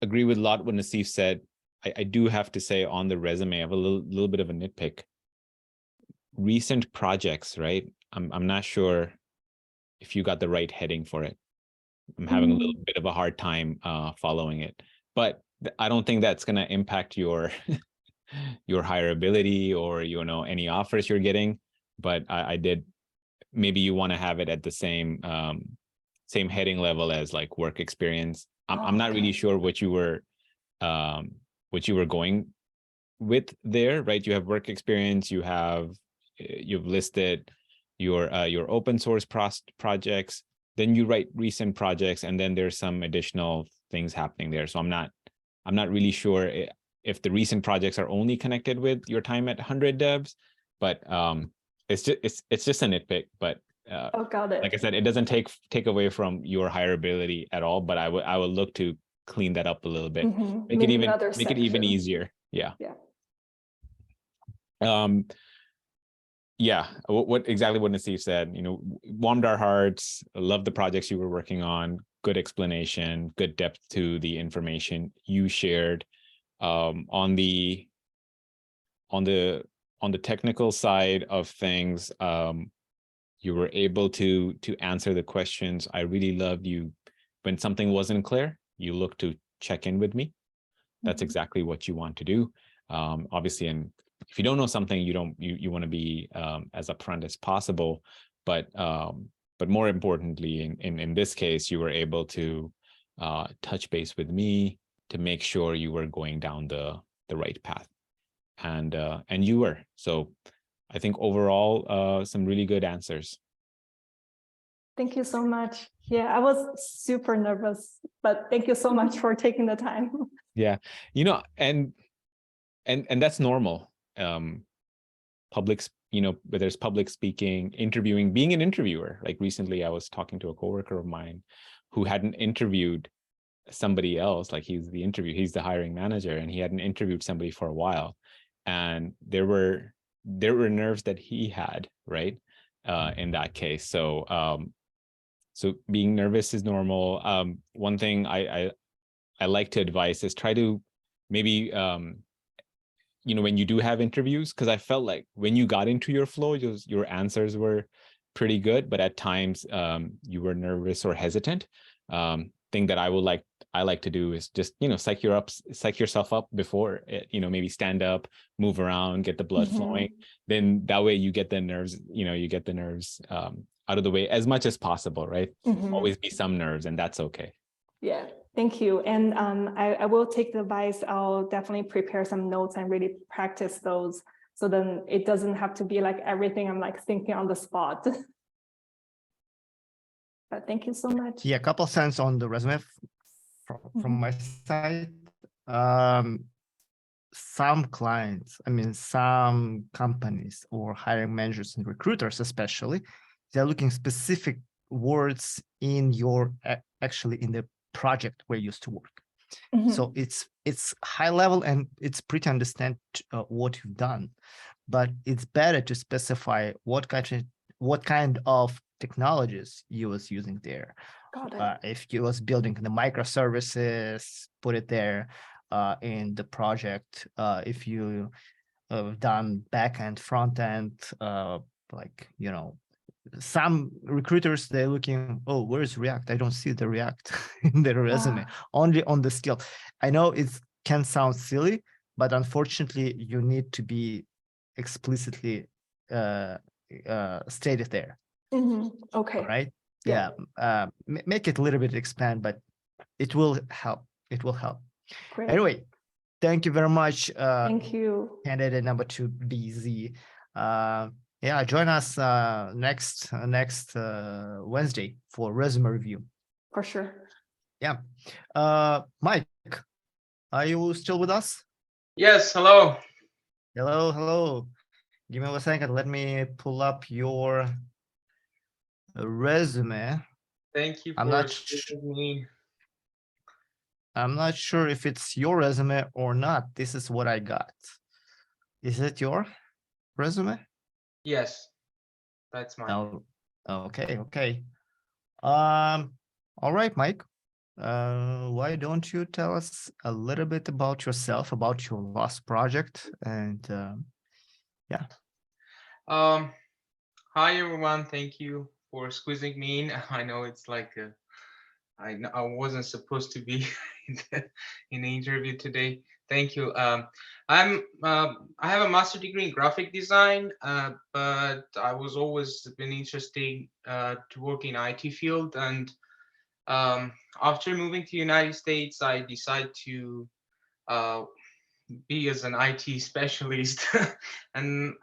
Agree with a lot what Nasif said. I do have to say on the resume, I have a little bit of a nitpick. Recent projects, right? I'm not sure if you got the right heading for it. I'm having a little bit of a hard time following it, but I don't think that's going to impact your your hireability or any offers you're getting. But I did. Maybe you want to have it at the same heading level as like work experience. I'm not really sure what you were going with there, right? You have work experience, you've listed your open source projects, then you write recent projects, and then there's some additional things happening there. So I'm not really sure if the recent projects are only connected with your time at 100 Devs, but it's just a nitpick. But Oh, got it. like I said, it doesn't take away from your hireability at all. But I will look to clean that up a little bit, make Maybe it another even section. easier. Yeah. Yeah. Yeah, exactly what Nasif said, warmed our hearts, love the projects you were working on, good explanation, good depth to the information you shared. On the technical side of things, you were able to answer the questions. I really loved you when something wasn't clear, you look to check in with me. That's exactly what you want to do. Obviously, and if you don't know something, you want to be as upfront as possible. But more importantly, in this case, you were able to touch base with me to make sure you were going down the right path, and you were. So I think overall, some really good answers. Thank you so much. Yeah, I was super nervous, but thank you so much for taking the time. Yeah, and that's normal. Whether it's public speaking, interviewing, being an interviewer. Like recently, I was talking to a coworker of mine who hadn't interviewed somebody else. Like he's the hiring manager, and he hadn't interviewed somebody for a while, and there were nerves that he had, right, in that case. So so being nervous is normal. One thing I like to advise is try to maybe when you do have interviews, because I felt like when you got into your flow, your answers were pretty good, but at times you were nervous or hesitant. Thing that I like to do is just psych yourself up before it, maybe stand up, move around, get the blood flowing. Then that way you get the nerves out of the way as much as possible, right? Always be some nerves, and that's okay. Yeah, thank you. And I will take the advice. I'll definitely prepare some notes and really practice those. So then it doesn't have to be like everything I'm like thinking on the spot. But thank you so much. Yeah, a couple cents on the resume from my side. Some clients, some companies or hiring managers and recruiters especially, they're looking specific words in your actually in the project where you used to work. So it's high level and it's pretty understand what you've done, but it's better to specify what kind of technologies you was using there. Got it. If you was building the microservices, put it there in the project. If you have done backend, front end, some recruiters, they're looking, oh, where's React? I don't see the React in their resume, only on the skill. I know it can sound silly, but unfortunately you need to be explicitly stated there. Okay. Right? Yeah. Make it a little bit expand, but it will help. It will help. Great. Anyway, thank you very much. Thank you. Candidate number 2, BZ. Yeah, join us next Wednesday for resume review. For sure. Yeah. Mike, are you still with us? Yes, hello. Hello. Give me a second. Let me pull up your resume. Thank you for me. I'm not sure if it's your resume or not. This is what I got. Is it your resume? Yes, that's mine. Oh, okay. All right, Mike. Why don't you tell us a little bit about yourself, about your last project, and yeah. Hi everyone. Thank you for squeezing me in. I know it's like I wasn't supposed to be in the interview today. Thank you. I have a master's degree in graphic design, but I was always been interested to work in IT field. And after moving to United States, I decided to be as an IT specialist, and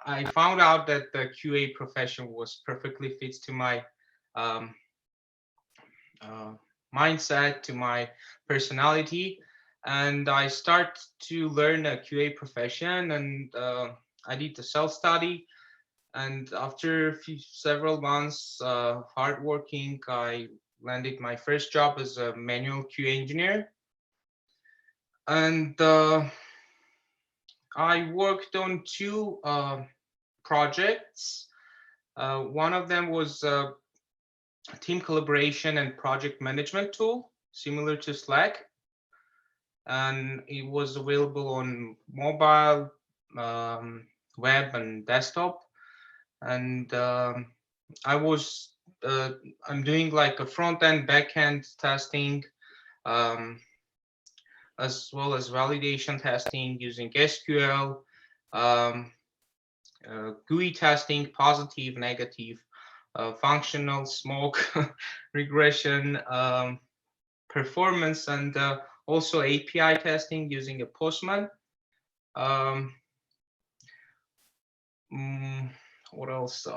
I found out that the QA profession was perfectly fits to my um, mindset, to my personality, and I start to learn a QA profession, and I did the self-study, and after several months hard working, I landed my first job as a manual QA engineer, and I worked on two projects. One of them was a team collaboration and project management tool, similar to Slack. And it was available on mobile, web, and desktop. And I'm doing like a front end, back end testing, um, as well as validation testing using SQL, um, GUI testing, positive, negative, functional, smoke, regression, performance, and also API testing using a Postman. Um, what else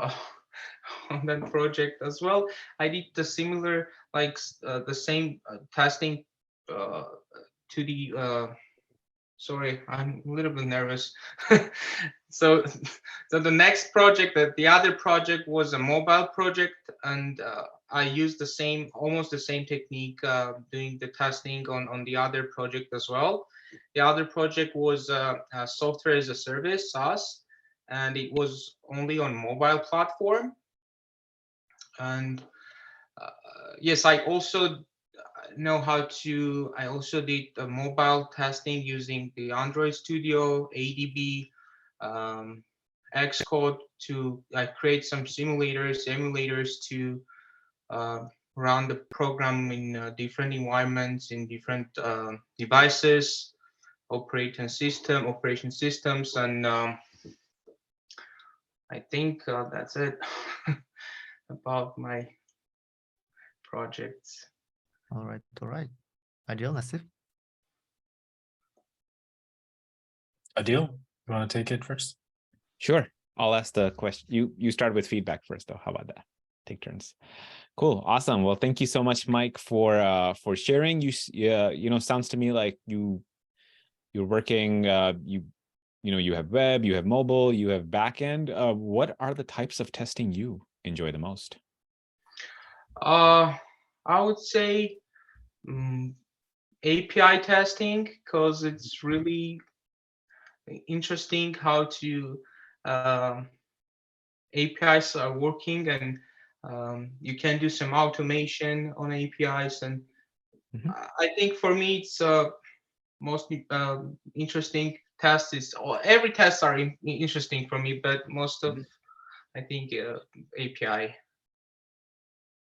on that project as well? I did the similar, like the same testing to the sorry, I'm a little bit nervous. so the next project, the other project was a mobile project, and I used the same, almost the same technique doing the testing on the other project as well. The other project was a software as a service, SaaS, and it was only on mobile platform. And yes, I also know how to, I also did mobile testing using the Android Studio, ADB, Xcode to create some emulators to run the program in different environments, in different devices, operation systems, and I think that's it about my projects. All right. Adeel, Nasif? Adeel, you want to take it first? Sure. I'll ask the question. You start with feedback first, though. How about that? Take turns. Cool. Awesome. Well, thank you so much, Mike, for sharing. You know, sounds to me like you're working. You have web, you have mobile, you have backend. What are the types of testing you enjoy the most? I would say API testing, because it's really interesting how to APIs are working, and you can do some automation on APIs. And I think for me, it's most interesting test is, or every tests are interesting for me, but most of I think API.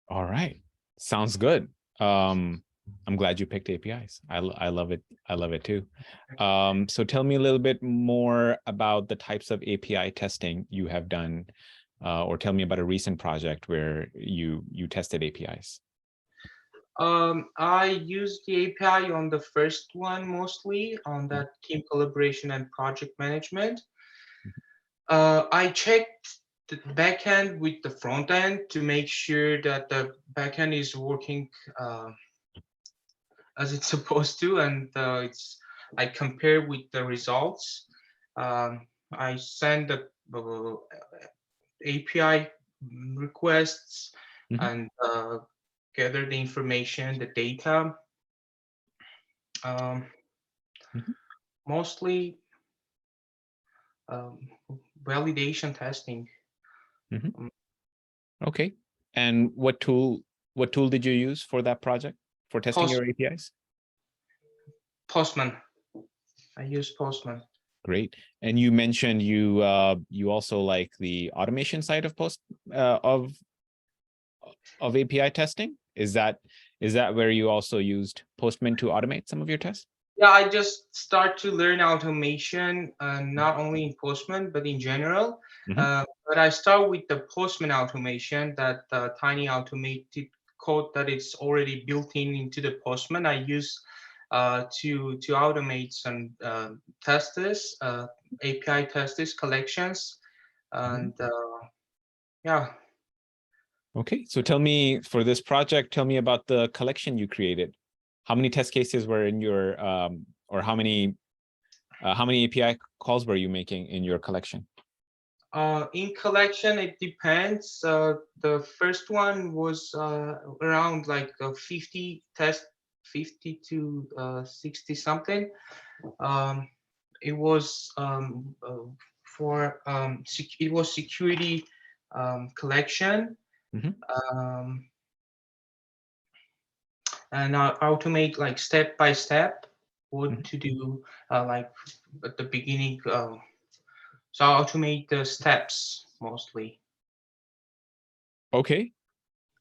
All right. Sounds good. I'm glad you picked APIs. I love it. I love it too. So tell me a little bit more about the types of API testing you have done, or tell me about a recent project where you tested APIs. I used the API on the first one, mostly on that team collaboration and project management. I checked the backend with the front end to make sure that the backend is working as it's supposed to, and I compare with the results. I send the API requests and gather the information, the data. Mostly validation testing. Okay. And what tool did you use for that project, for testing your APIs? Postman. I use Postman. Great. And you mentioned you also like the automation side of of API testing. Is that where you also used Postman to automate some of your tests? Yeah, I just start to learn automation, not only in Postman, but in general. But I start with the Postman automation, that tiny automated code that is already built into the Postman. I use to automate some tests, API tests, collections, and yeah. Okay, so tell me, for this project, tell me about the collection you created. How many test cases were in your, or how many API calls were you making in your collection? In collection, it depends. The first one was around like 50 tests, 50 to 60 something. It was it was security collection. And automate like step by step what to do, like at the beginning. So automate the steps mostly. Okay.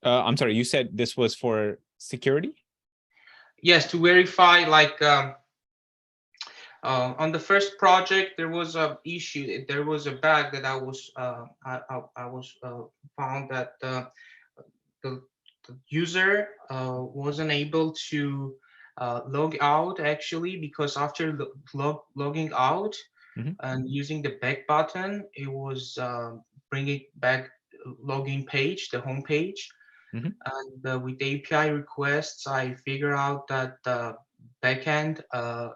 I'm sorry, you said this was for security? Yes, to verify, like on the first project, there was a issue. There was a bug that I was found that the user wasn't able to log out actually, because after logging out and using the back button, it was bringing back login page, the home page. And with API requests, I figure out that the backend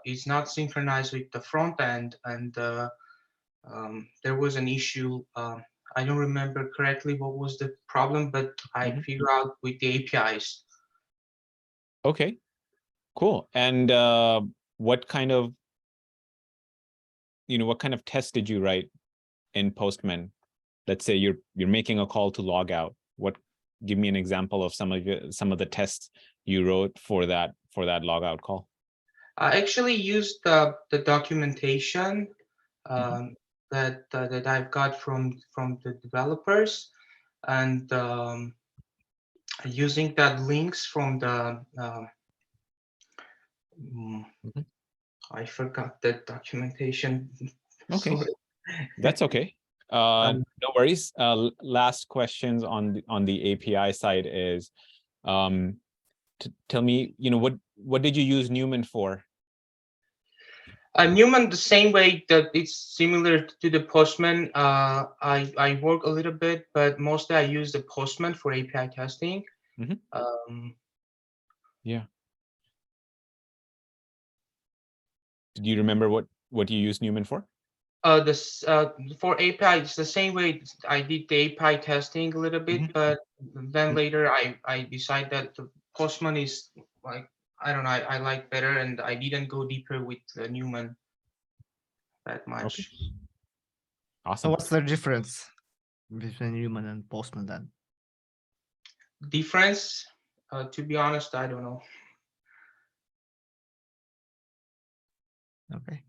is not synchronized with the front end, and there was an issue. I don't remember correctly what was the problem, but I figure out with the APIs. Okay, cool. And what kind of, what kind of test did you write in Postman? Let's say you're making a call to log out. Give me an example of some of the tests you wrote for that logout call. I actually used the documentation that I've got from the developers, and using that links from the I forgot the documentation. Okay. Sorry. That's okay. No worries. Last questions on the API side is, tell me, what did you use Newman for? Newman, the same way that it's similar to the Postman. I work a little bit, but mostly I use the Postman for API testing. Yeah. Do you remember what you use Newman for? For API, it's the same way I did the API testing a little bit, but then later I decided that the Postman is like, I don't know, I like better, and I didn't go deeper with Newman that much. Okay. So Awesome. what's the difference between human and Postman then? Difference? To be honest, I don't know. Okay.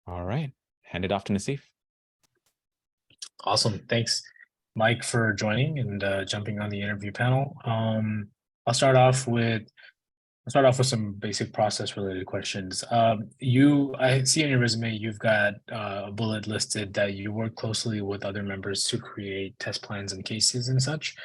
All right. Hand it off to Nasif. Awesome. Thanks, Mike, for joining and jumping on the interview panel. I'll start off with some basic process related questions. I see on your resume, you've got a bullet listed that you work closely with other members to create test plans and cases and such.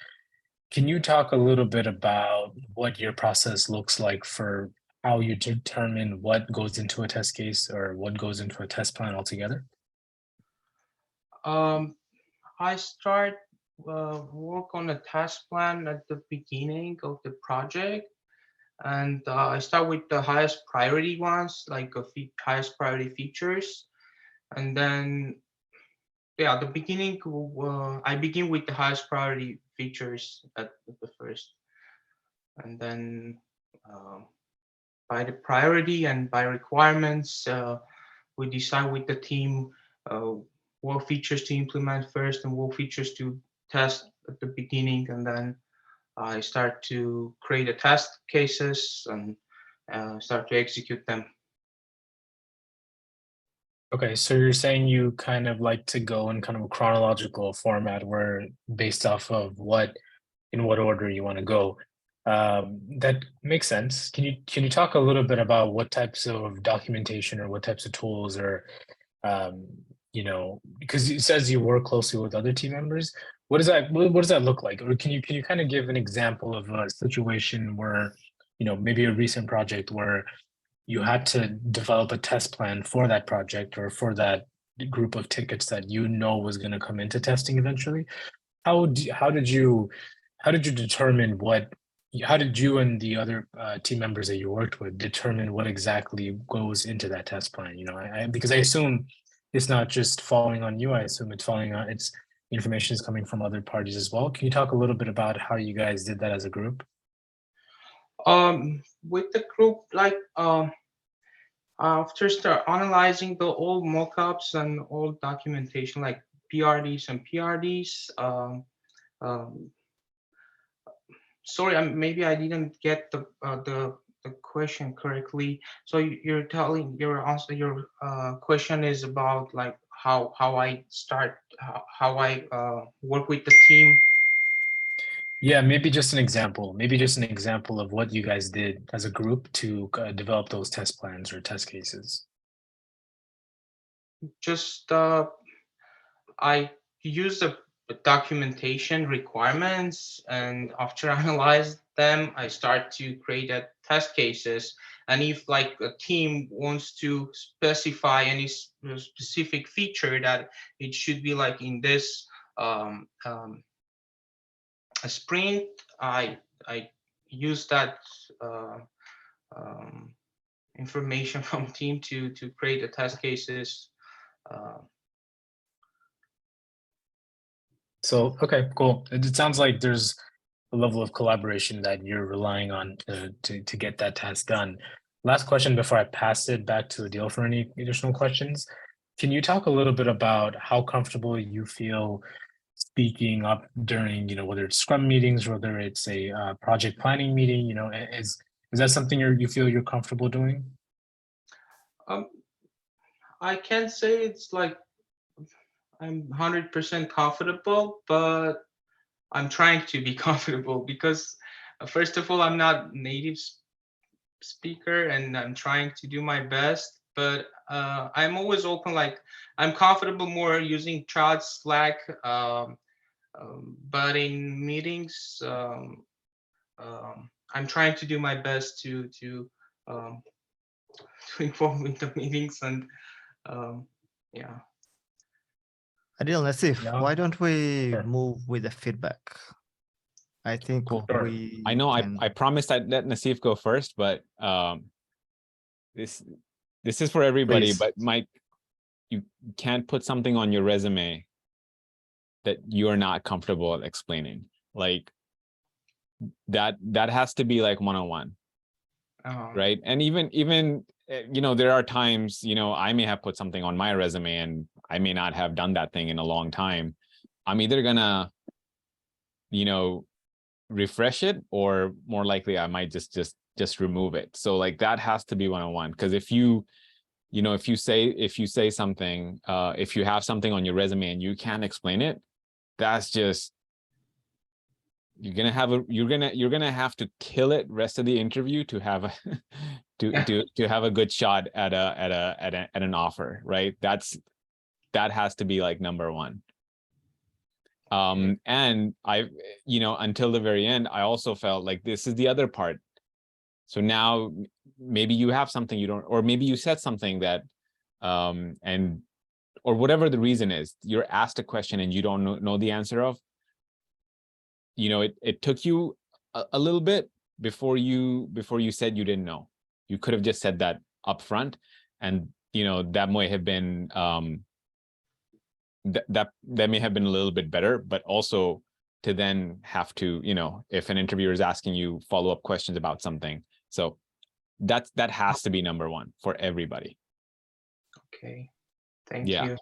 Can you talk a little bit about what your process looks like for how you determine what goes into a test case or what goes into a test plan altogether? I start work on a test plan at the beginning of the project, and I start with the highest priority ones, like highest priority features, and then at the beginning, I begin with the highest priority features at the first, and then by the priority and by requirements, we decide with the team what features to implement first and what features to test at the beginning, and then I start to create a test cases and start to execute them. Okay, so you're saying you kind of like to go in kind of a chronological format where based off of in what order you want to go. That makes sense. Can you talk a little bit about what types of documentation or what types of tools or because it says you work closely with other team members. What does that look like? Or can you kind of give an example of a situation where maybe a recent project where you had to develop a test plan for that project or for that group of tickets that was going to come into testing eventually. How did you determine how did you and the other team members that you worked with determine what exactly goes into that test plan? Because I assume it's not just falling on you. I assume it's information is coming from other parties as well. Can you talk a little bit about how you guys did that as a group? With the group, like after start analyzing the old mockups and old documentation, like PRDs and PRDs. Sorry, maybe I didn't get the question correctly. So you're telling your answer. Your question is about like how I start, how I work with the team. Yeah, maybe just an example. Maybe just an example of what you guys did as a group to develop those test plans or test cases. Just I use the documentation requirements, and after I analyze them, I start to create a test cases. And if like a team wants to specify any specific feature that it should be like in this a sprint, I use that information from team to create the test cases. So, okay, cool. It sounds like there's a level of collaboration that you're relying on to get that task done. Last question before I pass it back to Adeel for any additional questions. Can you talk a little bit about how comfortable you feel speaking up during, whether it's Scrum meetings, whether it's a project planning meeting, is that something you feel you're comfortable doing? I can't say it's like I'm 100% comfortable, but I'm trying to be comfortable because first of all, I'm not native speaker and I'm trying to do my best, but I'm always open. Like I'm comfortable more using chat, Slack, but in meetings, I'm trying to do my best to involve in the meetings and yeah. Adeel, Nasif, Yeah. why don't we Sure. move with the feedback? I think Sure. we I know can... I promised I'd let Nasif go first, but this is for everybody. Please. But Mike, you can't put something on your resume that you're not comfortable explaining. Like that has to be like one-on-one, right? And even there are times I may have put something on my resume and I may not have done that thing in a long time. I'm either gonna refresh it, or more likely I might just remove it. So like that has to be one-on-one, because if you say something, if you have something on your resume and you can't explain it, that's just you're gonna have to kill it rest of the interview to have a to have a good shot at an offer, right? That has to be like number one. And I, until the very end, I also felt like this is the other part. So now maybe you have something you don't, or maybe you said something that, or whatever the reason is, you're asked a question and you don't know the answer of. It took you a little bit before you said you didn't know. You could have just said that up front, and that might have been that may have been a little bit better. But also to then have to, if an interviewer is asking you follow-up questions about something, so that has to be number one for everybody. Okay, thank you.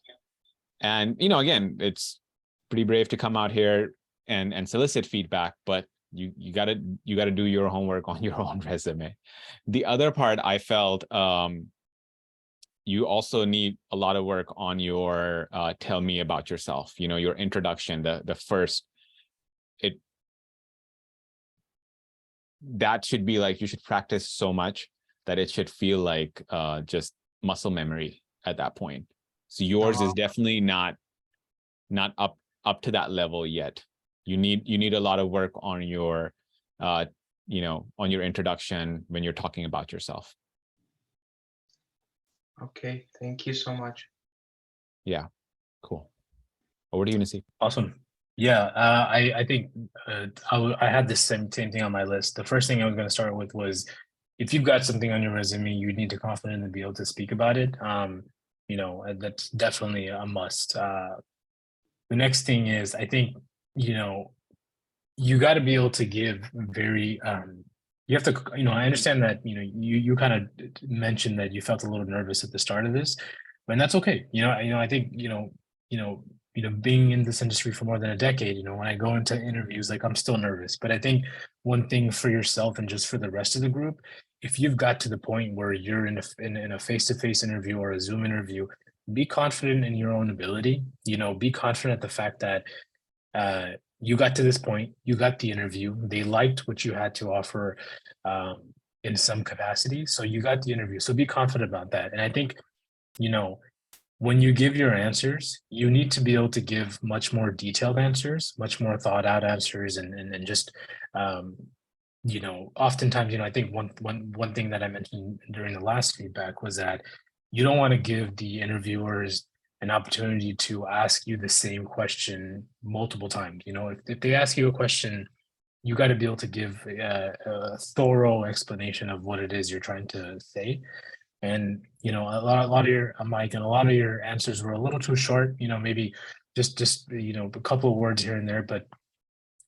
And again, it's pretty brave to come out here and solicit feedback, but you gotta do your homework on your own resume. The other part, I felt you also need a lot of work on your tell me about yourself, your introduction, the first, that should be like, you should practice so much that it should feel like just muscle memory at that point. So yours is definitely not up to that level yet. You need a lot of work on your on your introduction when you're talking about yourself. Okay, thank you so much. Yeah, cool. Over to you, Nasif. Awesome. Yeah, I think I had the same thing on my list. The first thing I was going to start with was, if you've got something on your resume, you need to confidently be able to speak about it. That's definitely a must. The next thing is, I think, you got to be able to give very, you have to, I understand that, you kind of mentioned that you felt a little nervous at the start of this, and that's okay. I think, being in this industry for more than a decade, when I go into interviews, like, I'm still nervous, but I think one thing for yourself and just for the rest of the group, if you've got to the point where you're in a face-to-face interview or a Zoom interview, be confident in your own ability, be confident the fact that you got to this point, you got the interview, they liked what you had to offer in some capacity, so you got the interview. So be confident about that. And I think, when you give your answers, you need to be able to give much more detailed answers, much more thought out answers, and just, oftentimes, I think one thing that I mentioned during the last feedback was that you don't want to give the interviewers an opportunity to ask you the same question multiple times. If they ask you a question, you got to be able to give a thorough explanation of what it is you're trying to say. And a lot of your Mike, and a lot of your answers were a little too short. Maybe just a couple of words here and there, but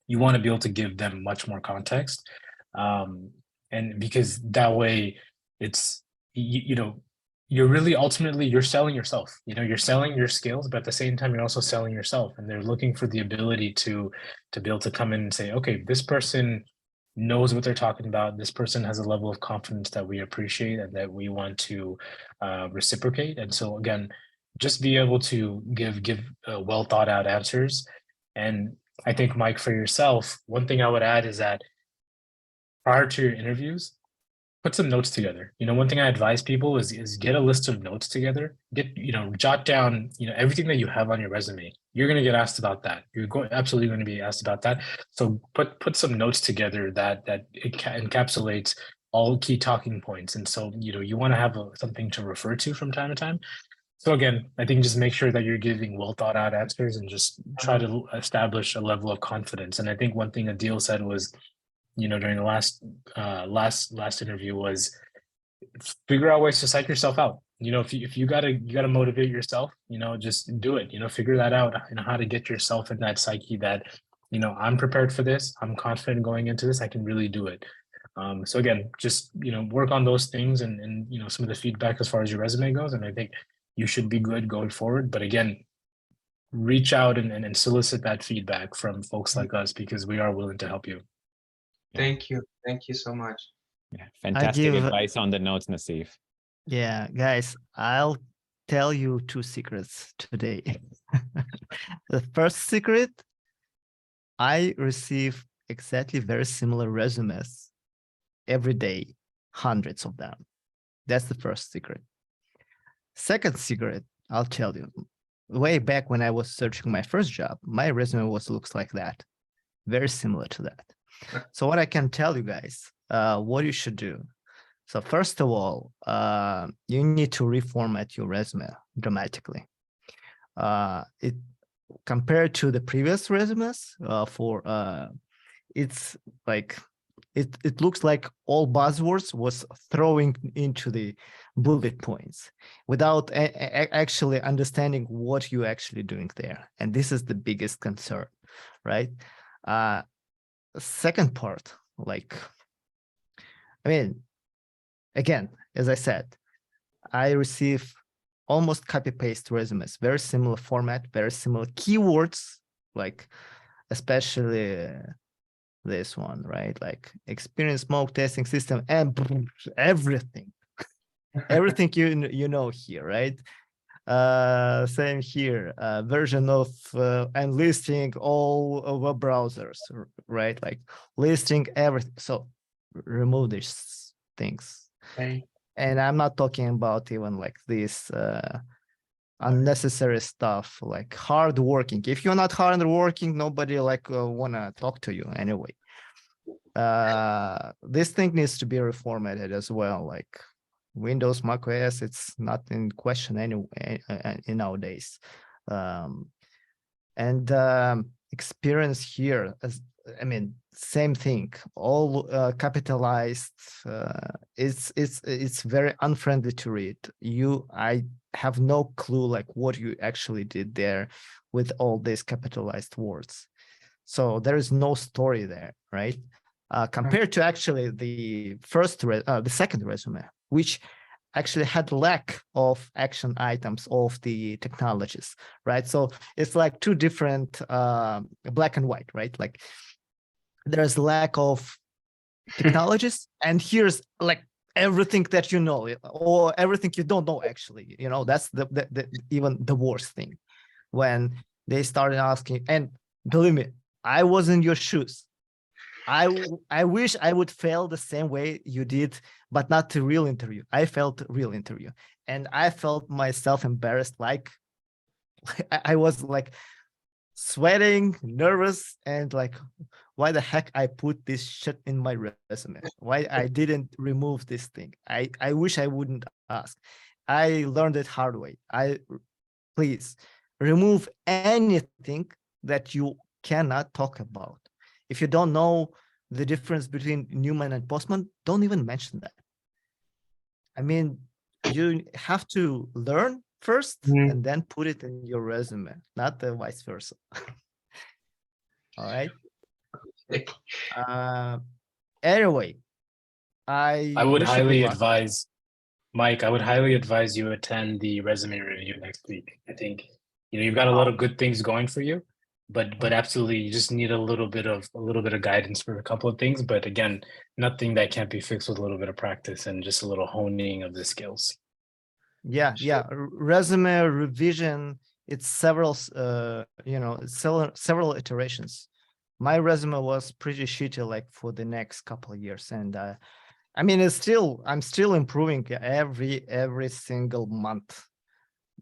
you want to be able to give them much more context, and because that way it's you're really ultimately you're selling yourself. You're selling your skills, but at the same time you're also selling yourself, and they're looking for the ability to be able to come in and say, okay, this person knows what they're talking about. This person has a level of confidence that we appreciate and that we want to reciprocate. And so again, just be able to give well thought out answers. And I think, Mike, for yourself, one thing I would add is that prior to your interviews, put some notes together. One thing I advise people is get a list of notes together. Jot down, everything that you have on your resume. You're going to get asked about that. You're absolutely going to be asked about that. So put some notes together that encapsulates all key talking points. And so, you want to have something to refer to from time to time. So again, I think just make sure that you're giving well thought out answers and just try to establish a level of confidence. And I think one thing Adeel said was, during the last interview, was figure out ways to psych yourself out. If you gotta motivate yourself, just do it. Figure that out, how to get yourself in that psyche that, I'm prepared for this. I'm confident going into this. I can really do it. So again, just work on those things and some of the feedback as far as your resume goes, and I think you should be good going forward. But again, reach out and solicit that feedback from folks like us, because we are willing to help you. Thank you so much. Yeah, fantastic advice on the notes, Nasif. Yeah, guys, I'll tell you 2 secrets today. The first secret, I receive exactly very similar resumes every day, hundreds of them. That's the first secret. Second secret, I'll tell you, way back when I was searching my first job, my resume looks like that, very similar to that. So what I can tell you guys, what you should do. So first of all, you need to reformat your resume dramatically. It compared to the previous resumes, it's like it looks like all buzzwords was throwing into the bullet points without actually understanding what you're actually doing there. And this is the biggest concern, right? Second part, again, as I said, I receive almost copy-paste resumes, very similar format, very similar keywords, especially this one, right? Experience smoke testing system and everything, everything you know here, right? Same here, version of and listing all web browsers, right? Listing everything. So remove these things. Okay. And I'm not talking about even this unnecessary stuff, hard working. If you're not hard working, nobody wanna talk to you anyway. this thing needs to be reformatted as well. Like Windows, Mac OS, it's not in question anyway in nowadays. Experience here, I mean, same thing, all capitalized. It's very unfriendly to read. I have no clue like what you actually did there with all these capitalized words. So there is no story there, right? Compared to actually the second resume, which actually had lack of action items of the technologies, right? So it's like two different black and white, right? Like there's lack of technologies, and here's like everything that you know or everything you don't know actually. You know, that's the even the worst thing when they started asking. And believe me, I was in your shoes. I wish I would fail the same way you did, but not the real interview. I felt real interview, and I felt myself embarrassed. Like I was like sweating, nervous, and like, why the heck I put this shit in my resume? Why I didn't remove this thing? I wish I wouldn't ask. I learned it hard way. Please remove anything that you cannot talk about. If you don't know the difference between Newman and Postman, don't even mention that. I mean, you have to learn first and then put it in your resume, not the vice versa. All right. Anyway, I would highly advise, Mike, I would highly advise you attend the resume review next week. I think, you've got a lot of good things going for you, but absolutely you just need a little bit of guidance for a couple of things. But again, nothing that can't be fixed with a little bit of practice and just a little honing of the skills. Yeah. Resume revision, it's several iterations. My resume was pretty shitty like for the next couple of years, and I mean, I'm still improving every single month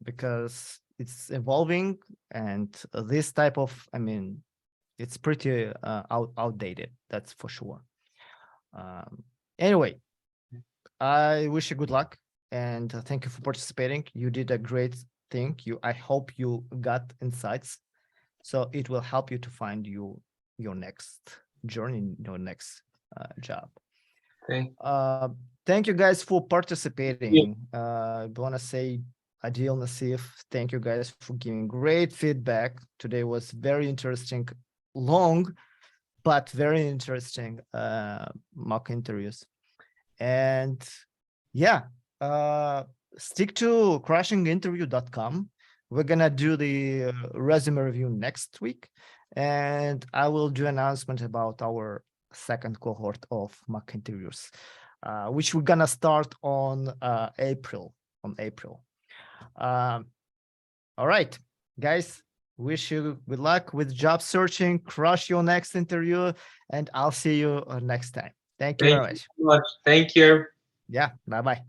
because it's evolving, and this type of, I mean, it's pretty outdated, that's for sure. Anyway, I wish you good luck, and thank you for participating. You did a great thing. I hope you got insights, so it will help you to find your next journey, your next job. Thank you guys for participating. I want to say Adeel, Nasif, thank you guys for giving great feedback. Today was very interesting, long, but very interesting mock interviews. And yeah, stick to crushinginterview.com. We're gonna do the resume review next week, and I will do an announcement about our second cohort of mock interviews, which we're gonna start on April. All right, guys, wish you good luck with job searching, crush your next interview, and I'll see you next time. Thank you very much. Thank you. Yeah, bye-bye.